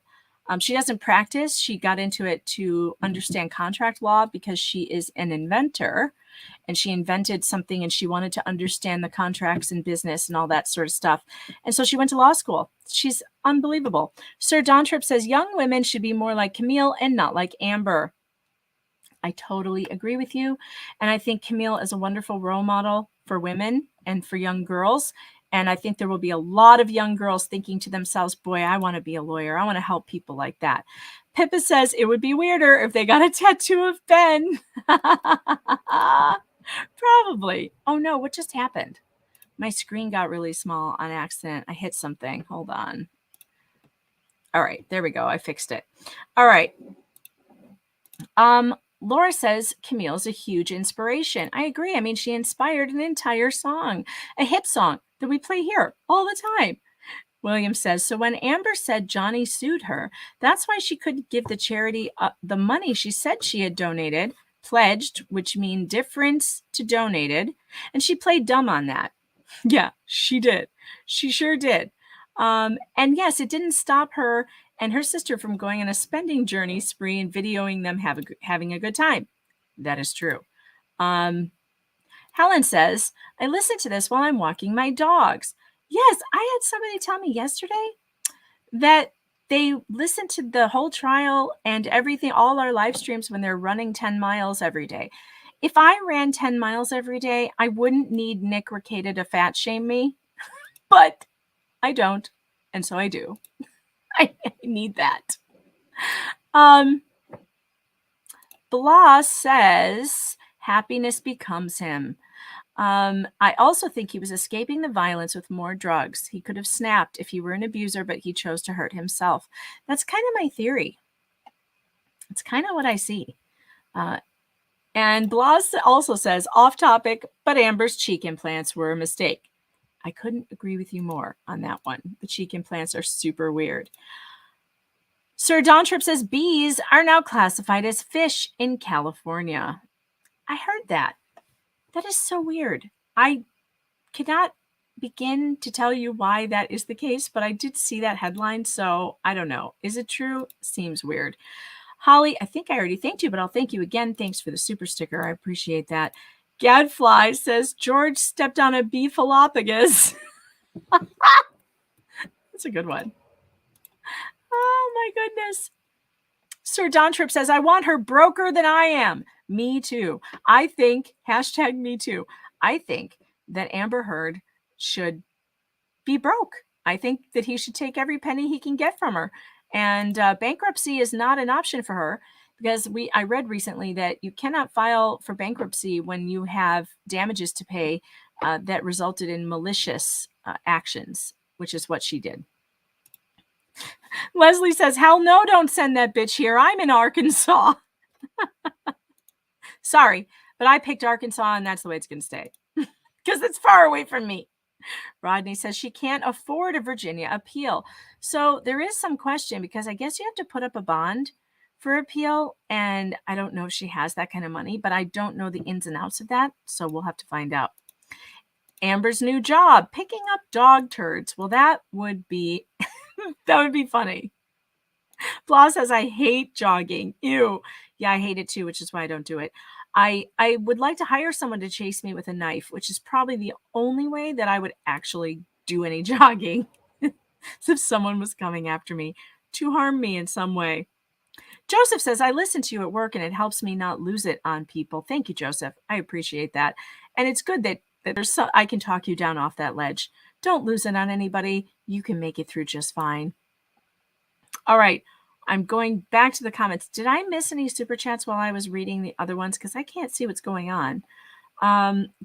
She doesn't practice. She got into it to understand contract law because she is an inventor, and she invented something and she wanted to understand the contracts and business and all that sort of stuff. And so she went to law school. She's unbelievable. Sir Dontrip says young women should be more like Camille and not like Amber. I totally agree with you. And I think Camille is a wonderful role model for women and for young girls. And I think there will be a lot of young girls thinking to themselves, boy, I want to be a lawyer. I want to help people like that. Pippa says it would be weirder if they got a tattoo of Ben. Probably. Oh no, what just happened? My screen got really small on accident. I hit something. Hold on. All right, there we go. I fixed it. All right. Laura says Camille's a huge inspiration. I agree. I mean, she inspired an entire song, a hit song that we play here all the time. William says, so when Amber said Johnny sued her, that's why she couldn't give the charity the money she said she had donated, pledged, which mean difference to donated. And she played dumb on that. Yeah, she did. She sure did. And yes, it didn't stop her and her sister from going on a spending journey spree and videoing them having a good time. That is true. Helen says, I listen to this while I'm walking my dogs. Yes, I had somebody tell me yesterday that they listen to the whole trial and everything, all our live streams when they're running 10 miles every day. If I ran 10 miles every day, I wouldn't need Nick Rekieta to fat shame me, but I don't. And so I do. I need that. Blah says, happiness becomes him. I also think he was escaping the violence with more drugs. He could have snapped if he were an abuser, but he chose to hurt himself. That's kind of my theory. It's kind of what I see. And Blas also says, off topic, but Amber's cheek implants were a mistake. I couldn't agree with you more on that one. The cheek implants are super weird. Sir Don Tripp says, bees are now classified as fish in California. I heard that. That is so weird. I cannot begin to tell you why that is the case, but I did see that headline, so I don't know. Is it true? Seems weird. Holly, I think I already thanked you, but I'll thank you again. Thanks for the super sticker. I appreciate that. Gadfly says, George stepped on a beefalopagus. That's a good one. Oh, my goodness. Sir Don Tripp says, I want her broker than I am. Me too. I think, hashtag me too. I think that Amber Heard should be broke. I think that he should take every penny he can get from her. And bankruptcy is not an option for her because I read recently that you cannot file for bankruptcy when you have damages to pay that resulted in malicious actions, which is what she did. Leslie says, hell no, don't send that bitch here. I'm in Arkansas. Sorry, but I picked Arkansas and that's the way it's going to stay because it's far away from me. Rodney says she can't afford a Virginia appeal. So there is some question because I guess you have to put up a bond for appeal. And I don't know if she has that kind of money, but I don't know the ins and outs of that. So we'll have to find out. Amber's new job, picking up dog turds. Well, that would be, that would be funny. Blah says, I hate jogging. Ew. Yeah, I hate it too, which is why I don't do it. I would like to hire someone to chase me with a knife, which is probably the only way that I would actually do any jogging. As if someone was coming after me to harm me in some way. Joseph says, I listen to you at work and it helps me not lose it on people. Thank you, Joseph. I appreciate that. And it's good that there's I can talk you down off that ledge. Don't lose it on anybody. You can make it through just fine. All right. I'm going back to the comments. Did I miss any super chats while I was reading the other ones? Because I can't see what's going on.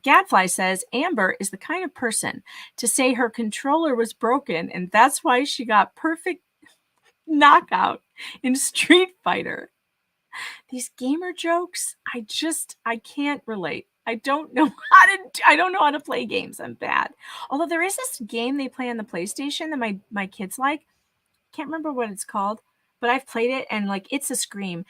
Gadfly says, Amber is the kind of person to say her controller was broken and that's why she got perfect knockout in Street Fighter. These gamer jokes, I can't relate. I don't know how to play games. I'm bad. Although there is this game they play on the PlayStation that my kids like. Can't remember what it's called. But I've played it and like it's a scream.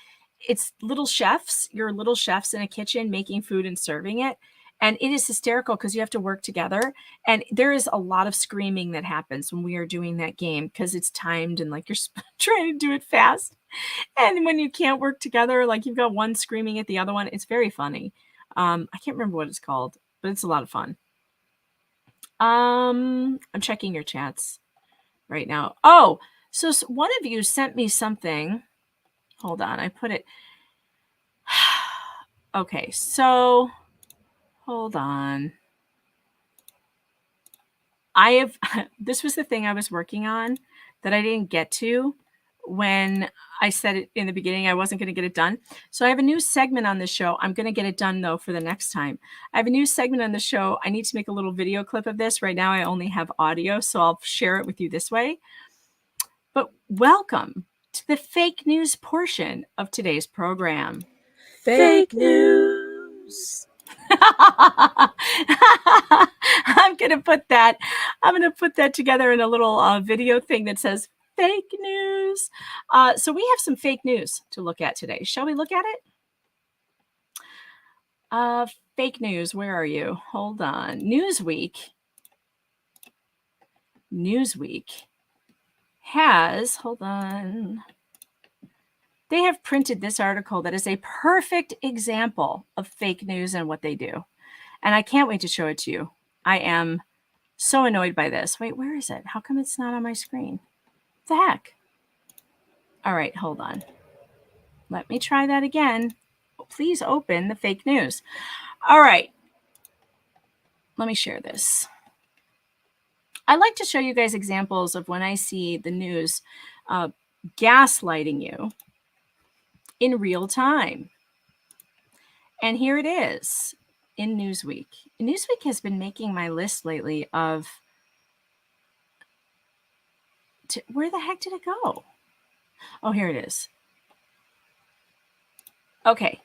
It's little chefs. You're little chefs in a kitchen making food and serving it. And it is hysterical because you have to work together. And there is a lot of screaming that happens when we are doing that game because it's timed and like you're trying to do it fast. And when you can't work together, like you've got one screaming at the other one, it's very funny. I can't remember what it's called, but it's a lot of fun. I'm checking your chats right now. Oh, so one of you sent me something. Hold on, I put it. Okay, so hold on. This was the thing I was working on that I didn't get to when I said it in the beginning. I wasn't going to get it done. So I have a new segment on this show. I'm going to get it done though for the next time. I have a new segment on the show. I need to make a little video clip of this. Right now I only have audio, so I'll share it with you this way. But welcome to the fake news portion of today's program. Fake news. I'm going to put that together in a little video thing that says fake news. So we have some fake news to look at today. Shall we look at it? Fake news. Where are you? Hold on. Newsweek has, hold on, they have printed this article that is a perfect example of fake news and what they do. And I can't wait to show it to you. I am so annoyed by this. Wait, where is it? How come it's not on my screen? What the heck? All right, hold on. Let me try that again. Please open the fake news. All right. Let me share this. I like to show you guys examples of when I see the news gaslighting you in real time. And here it is in Newsweek. Newsweek has been making my list lately of where the heck did it go? Oh, here it is. Okay.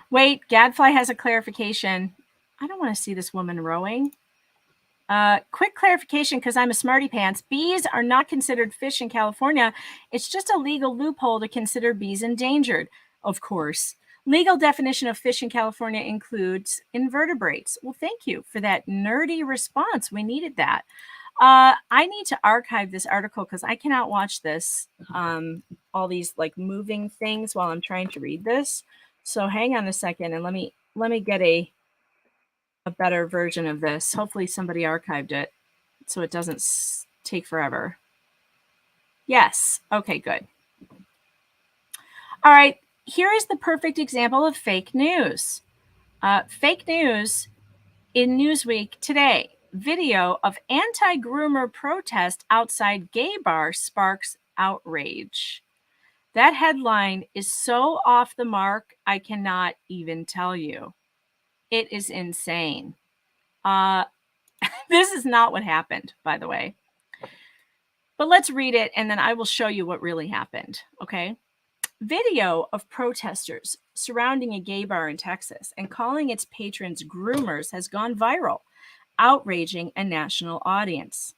Wait, Gadfly has a clarification. I don't want to see this woman rowing. Quick clarification, because I'm a smarty pants. Bees are not considered fish in California. It's just a legal loophole to consider bees endangered. Of course. Legal definition of fish in California includes invertebrates. Well, thank you for that nerdy response. We needed that. I need to archive this article because I cannot watch this, all these like moving things while I'm trying to read this. So hang on a second and let me get a better version of this. Hopefully somebody archived it so it doesn't take forever. Yes. Okay, good. All right. Here is the perfect example of fake news. Fake news in Newsweek today. Video of anti-groomer protest outside gay bar sparks outrage. That headline is so off the mark, I cannot even tell you. It is insane. This is not what happened, by the way. But let's read it, and then I will show you what really happened, okay? Video of protesters surrounding a gay bar in Texas and calling its patrons groomers has gone viral, outraging a national audience.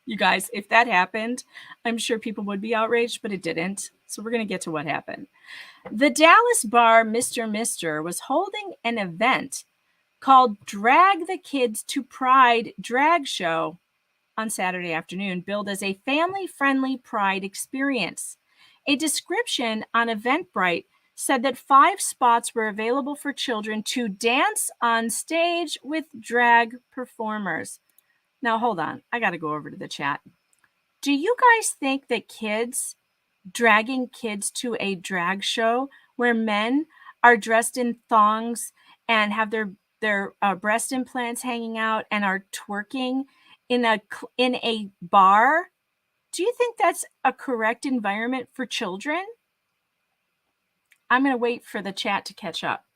You guys, if that happened, I'm sure people would be outraged, but it didn't. So we're going to get to what happened. The Dallas bar Mr. was holding an event called Drag the Kids to Pride drag show on Saturday afternoon, billed as a family-friendly pride experience. A description on Eventbrite said that 5 spots were available for children to dance on stage with drag performers. Now, hold on. I got to go over to the chat. Do you guys think that dragging kids to a drag show where men are dressed in thongs and have their breast implants hanging out and are twerking in a bar, do you think that's a correct environment for children? I'm going to wait for the chat to catch up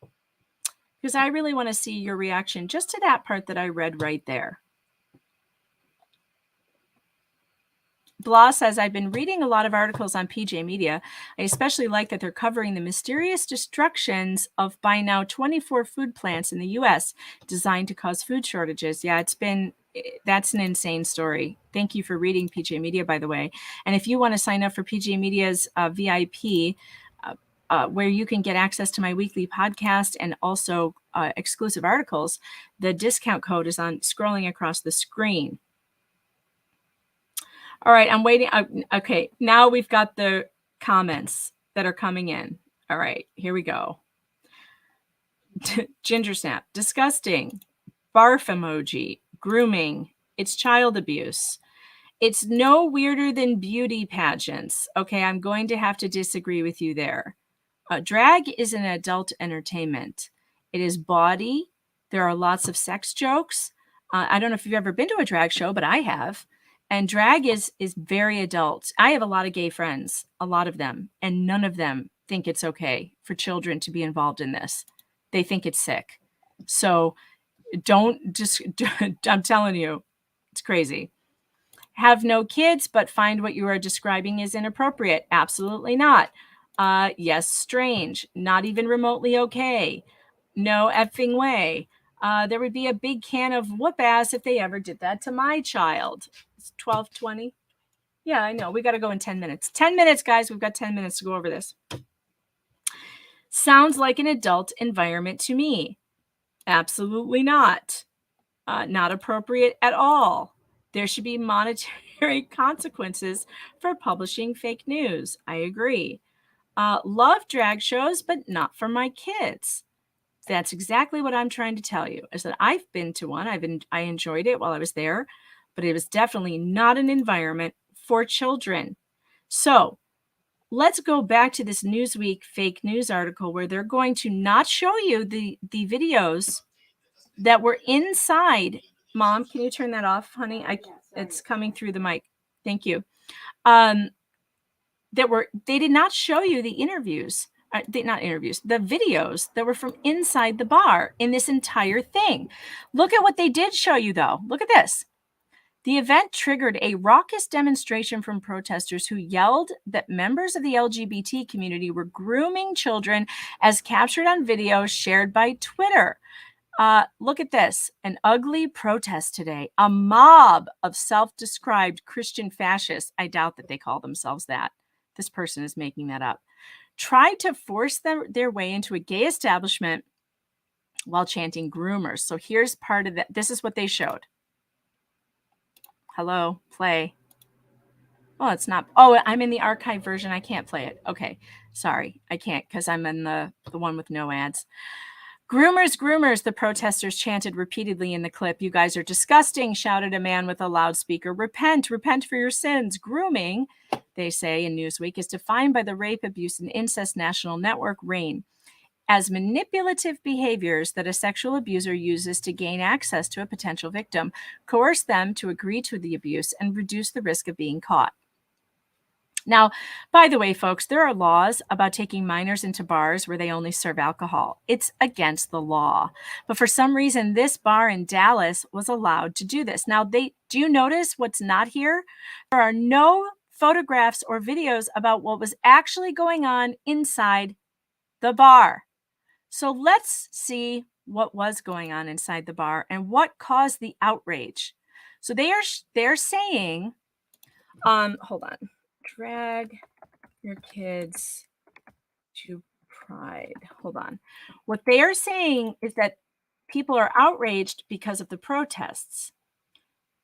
because I really want to see your reaction just to that part that I read right there. Blah says, I've been reading a lot of articles on PJ Media. I especially like that they're covering the mysterious destructions of by now 24 food plants in the U.S. designed to cause food shortages. Yeah, that's an insane story. Thank you for reading PJ Media, by the way. And if you want to sign up for PJ Media's VIP, where you can get access to my weekly podcast and also exclusive articles, the discount code is scrolling across the screen. All right, I'm waiting. Okay, now we've got the comments that are coming in. All right, here we go. Ginger Snap, disgusting. Barf emoji, grooming. It's child abuse. It's no weirder than beauty pageants. Okay, I'm going to have to disagree with you there. Drag is an adult entertainment. It is bawdy. There are lots of sex jokes. I don't know if you've ever been to a drag show, but I have. And drag is very adult. I have a lot of gay friends, a lot of them, and none of them think it's okay for children to be involved in this. They think it's sick. So I'm telling you, it's crazy. Have no kids, but find what you are describing is inappropriate. Absolutely not. Yes, strange. Not even remotely okay. No effing way. There would be a big can of whoop ass if they ever did that to my child. It's 12:20. Yeah, I know. We got to go in 10 minutes. 10 minutes, guys. We've got 10 minutes to go over this. Sounds like an adult environment to me. Absolutely not. Not appropriate at all. There should be monetary consequences for publishing fake news. I agree. Love drag shows, but not for my kids. That's exactly what I'm trying to tell you. Is that I've been to one. I enjoyed it while I was there, but it was definitely not an environment for children. So let's go back to this Newsweek fake news article where they're going to not show you the videos that were inside. Mom, can you turn that off, honey? It's coming through the mic. Thank you. They did not show you the interviews. Not interviews, the videos that were from inside the bar in this entire thing. Look at what they did show you, though. Look at this. The event triggered a raucous demonstration from protesters who yelled that members of the LGBT community were grooming children as captured on video shared by Twitter. Look at this. An ugly protest today. A mob of self-described Christian fascists, I doubt that they call themselves that. This person is making that up. Tried to force their way into a gay establishment while chanting groomers. So here's part of that. This is what they showed. Hello, play. Oh, it's not. Oh, I'm in the archive version. I can't play it. Okay, sorry. I can't because I'm in the one with no ads. Groomers, groomers, the protesters chanted repeatedly in the clip. You guys are disgusting, shouted a man with a loudspeaker. Repent, repent for your sins. Grooming, they say in Newsweek, is defined by the Rape, Abuse, and Incest National Network, RAINN, as manipulative behaviors that a sexual abuser uses to gain access to a potential victim, coerce them to agree to the abuse, and reduce the risk of being caught. Now, by the way, folks, there are laws about taking minors into bars where they only serve alcohol. It's against the law. But for some reason, this bar in Dallas was allowed to do this. Now, do you notice what's not here? There are no photographs or videos about what was actually going on inside the bar. So let's see what was going on inside the bar and what caused the outrage. So they're saying, hold on. Drag your kids to Pride. Hold on. What they are saying is that people are outraged because of the protests.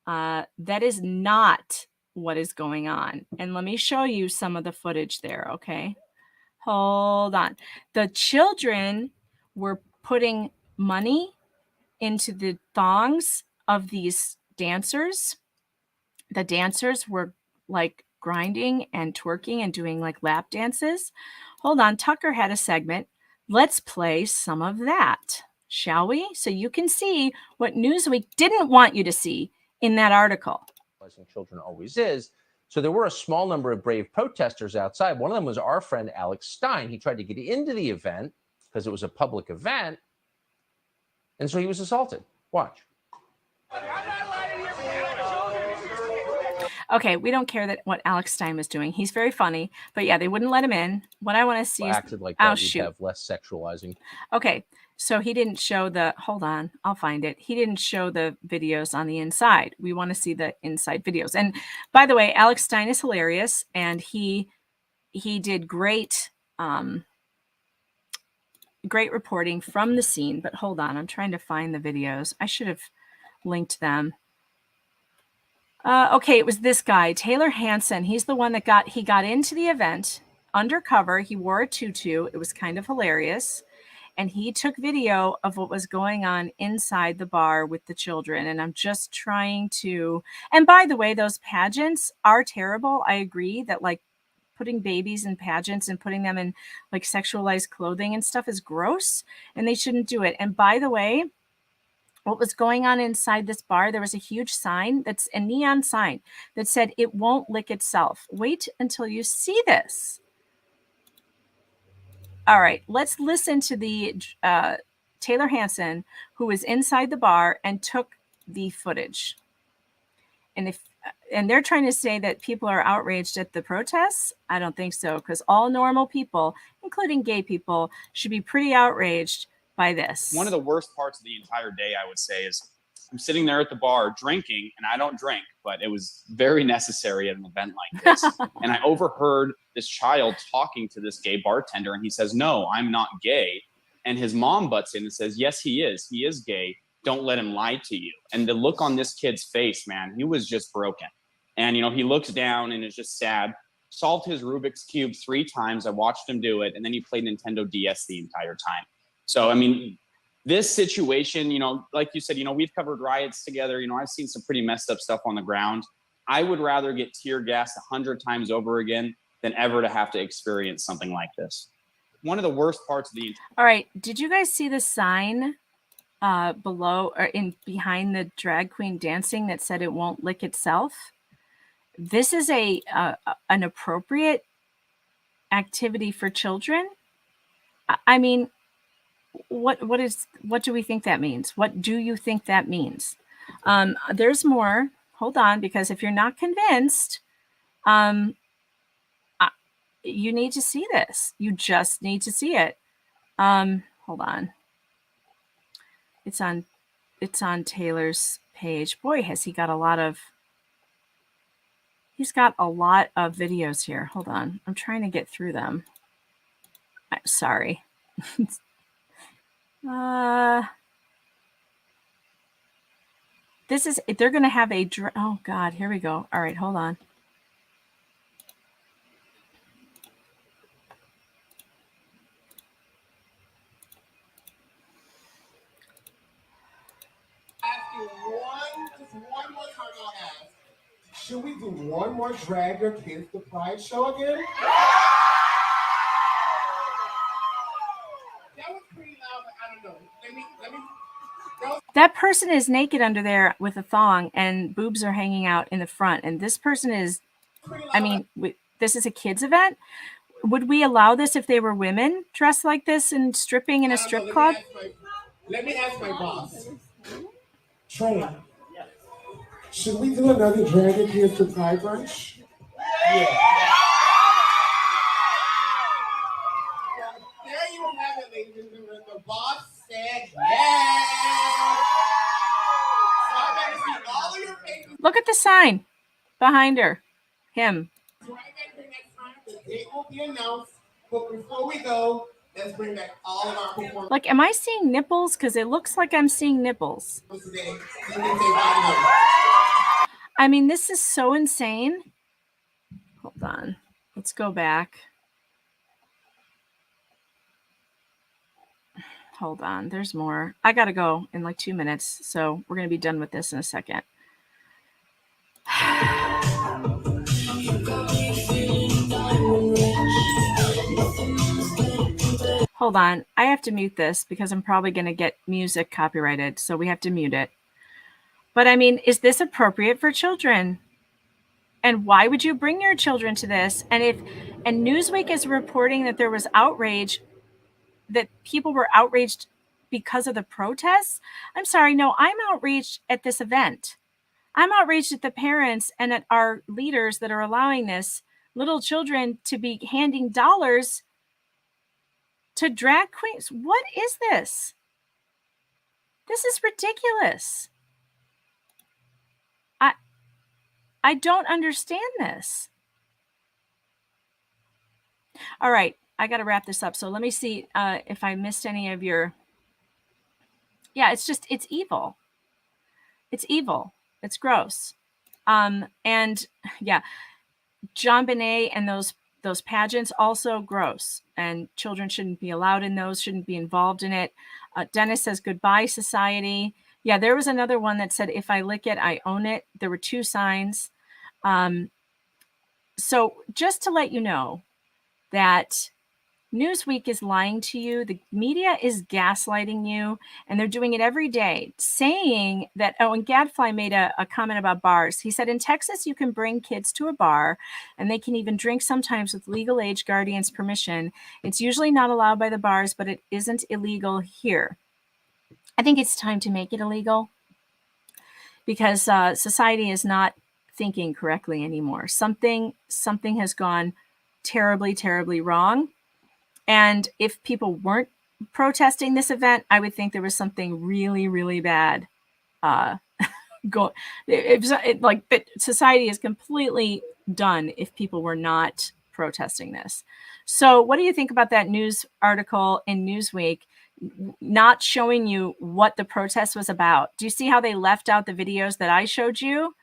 That is not what is going on. And let me show you some of the footage there, okay? Hold on. The children were putting money into the thongs of these dancers. The dancers were like grinding and twerking and doing like lap dances. Hold on, Tucker had a segment. Let's play some of that, shall we? So you can see what Newsweek didn't want you to see in that article. Children always is. So there were a small number of brave protesters outside. One of them was our friend Alex Stein. He tried to get into the event because it was a public event. And so he was assaulted. Watch. Okay, we don't care that what Alex Stein was doing. He's very funny, but yeah, they wouldn't let him in. What I want to see is acted like that. We'd have less sexualizing. Okay, so he didn't show the. Hold on, I'll find it. He didn't show the videos on the inside. We want to see the inside videos. And by the way, Alex Stein is hilarious, and he did great, great reporting from the scene. But hold on, I'm trying to find the videos. I should have linked them. Okay, it was this guy, Taylor Hansen. He's the one that got into the event undercover. He wore a tutu. It was kind of hilarious. And he took video of what was going on inside the bar with the children. And I'm just trying to, and by the way, those pageants are terrible. I agree that like putting babies in pageants and putting them in like sexualized clothing and stuff is gross and they shouldn't do it. And by the way, what was going on inside this bar, there was a huge sign, that's a neon sign that said, "It won't lick itself." Wait until you see this. All right, let's listen to the Taylor Hansen, who was inside the bar and took the footage. And they're trying to say that people are outraged at the protests. I don't think so, because all normal people, including gay people, should be pretty outraged by this. One of the worst parts of the entire day, I would say, is I'm sitting there at the bar drinking, and I don't drink, but it was very necessary at an event like this. And I overheard this child talking to this gay bartender, and he says, "No, I'm not gay." And his mom butts in and says, "Yes, he is. He is gay. don't let him lie to you. And the look on this kid's face, man, he was just broken. And, you know, he looks down and is just sad. Solved his Rubik's Cube 3 times. I watched him do it. And then he played Nintendo DS the entire time. So, I mean, this situation, you know, like you said, you know, we've covered riots together. You know, I've seen some pretty messed up stuff on the ground. I would rather get tear gassed 100 times over again than ever to have to experience something like this. One of the worst parts of the All right. Did you guys see the sign below or behind the drag queen dancing that said it won't lick itself? This is an appropriate activity for children. I mean, what do we think that means? What do you think that means? There's more. Hold on, because if you're not convinced, you need to see this. You just need to see it. Hold on. It's on Taylor's page. Boy, has he got a lot of. He's got a lot of videos here. Hold on. I'm trying to get through them. I'm sorry. They're going to have oh God, here we go. All right, hold on. Just one more time I'll ask. Should we do one more Drag Your Kids to Pride show again? That was pretty loud, but I don't know. Let me. That person is naked under there with a thong and boobs are hanging out in the front. And this person is, I mean, this is a kids event. Would we allow this if they were women dressed like this and stripping in a strip club? Let me ask my boss. Trey, should we do another Drag Your Kids to Pride brunch? Yeah. There you have it, ladies and gentlemen. The boss said yes. So I better see all of your faces. Look at the sign behind her. Him. Right back here next time. The date will be announced. But before we go, let's bring back all of our performers. Like, am I seeing nipples? Because it looks like I'm seeing nipples. Today. I mean, this is so insane. Hold on. Let's go back. Hold on. There's more. I got to go in like 2 minutes. So we're going to be done with this in a second. Hold on. I have to mute this because I'm probably going to get music copyrighted. So we have to mute it. But I mean, is this appropriate for children? And why would you bring your children to this? And Newsweek is reporting that there was outrage, that people were outraged because of the protests. I'm sorry. No, I'm outraged at this event. I'm outraged at the parents and at our leaders that are allowing this little children to be handing dollars to drag queens. What is this? This is ridiculous. I don't understand this. All right, I got to wrap this up. So let me see if I missed any of your. Yeah, it's evil. It's evil. It's gross. And yeah, John Bonet and those pageants, also gross. And children shouldn't be allowed in those, shouldn't be involved in it. Dennis says, goodbye, society. Yeah, there was another one that said, if I lick it, I own it. There were 2 signs. So just to let you know that Newsweek is lying to you. The media is gaslighting you, and they're doing it every day, saying that, and Gadfly made a comment about bars. He said, in Texas, you can bring kids to a bar, and they can even drink sometimes with legal age guardians' permission. It's usually not allowed by the bars, but it isn't illegal here. I think it's time to make it illegal because society is not thinking correctly anymore. Something has gone terribly, terribly wrong. And if people weren't protesting this event, I would think there was something really, really bad society is completely done if people were not protesting this. So what do you think about that news article in Newsweek? not showing you what the protest was about. Do you see how they left out the videos that I showed you?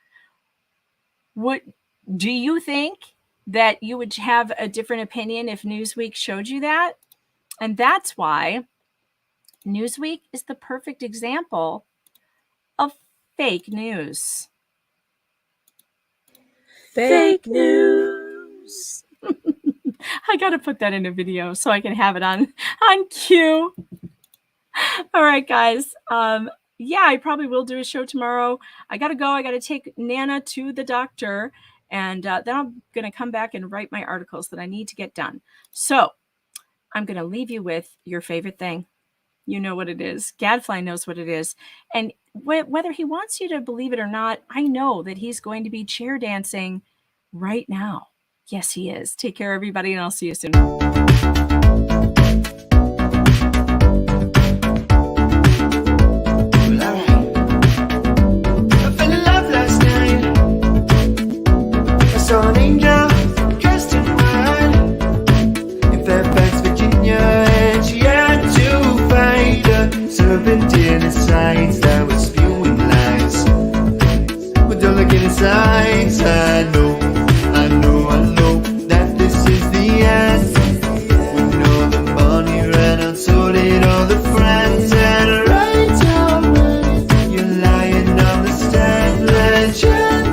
What do you think that you would have a different opinion if Newsweek showed you that? And that's why Newsweek is the perfect example of fake news. Fake news. I got to put that in a video so I can have it on cue. All right, guys. Yeah, I probably will do a show tomorrow. I got to go. I got to take Nana to the doctor. And then I'm going to come back and write my articles that I need to get done. So I'm going to leave you with your favorite thing. You know what it is. Gadfly knows what it is. And whether he wants you to believe it or not, I know that he's going to be chair dancing right now. Yes, he is. Take care, everybody, and I'll see you soon. Saw an angel dressed in white in Fairfax, Virginia, and she had to fight a serpent in his sides that was spewing lies. But don't look in his eyes. I know that this is the end. When all the money ran out, so did all the friends. And right down when you're lying on the stand, legend.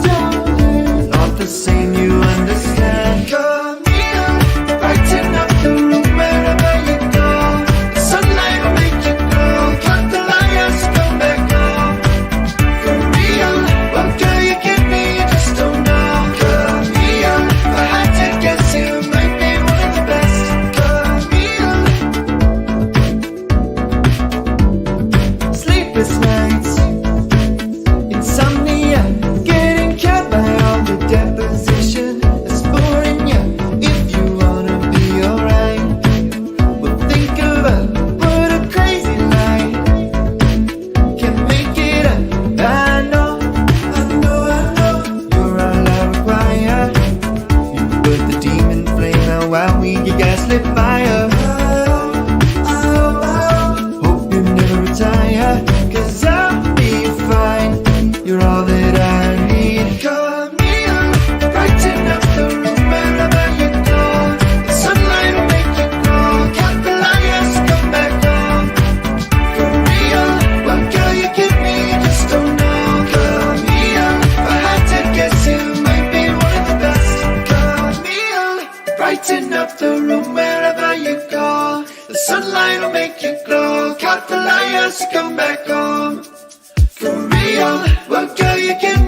The same, you understand. Camille, brighten up the room wherever you go. The sunlight will make you glow. Cut the liars, come back home. Camille, what girl you give me, you just don't know. Camille, if I had to guess, you might be one of the best. Camille, sleepless nights, insomnia, getting killed by all the deposition that's boring you. If you wanna be alright, well think about what a crazy life can make it up. I know you're all I require. You put the demon flame out while we get gaslit fire. Hope you never retire, 'cause I'll be fine. You're all that I need. Camille, brighten up the room wherever you go. The sunlight will make you glow. Cut the liars, come back home. Camille, what girl you give me, you just don't know. Camille, if I had to guess, you might be one of the best. Camille, brighten up the room wherever you go. The sunlight will make you glow. Cut the liars, come back home. Camille, what girl you give me.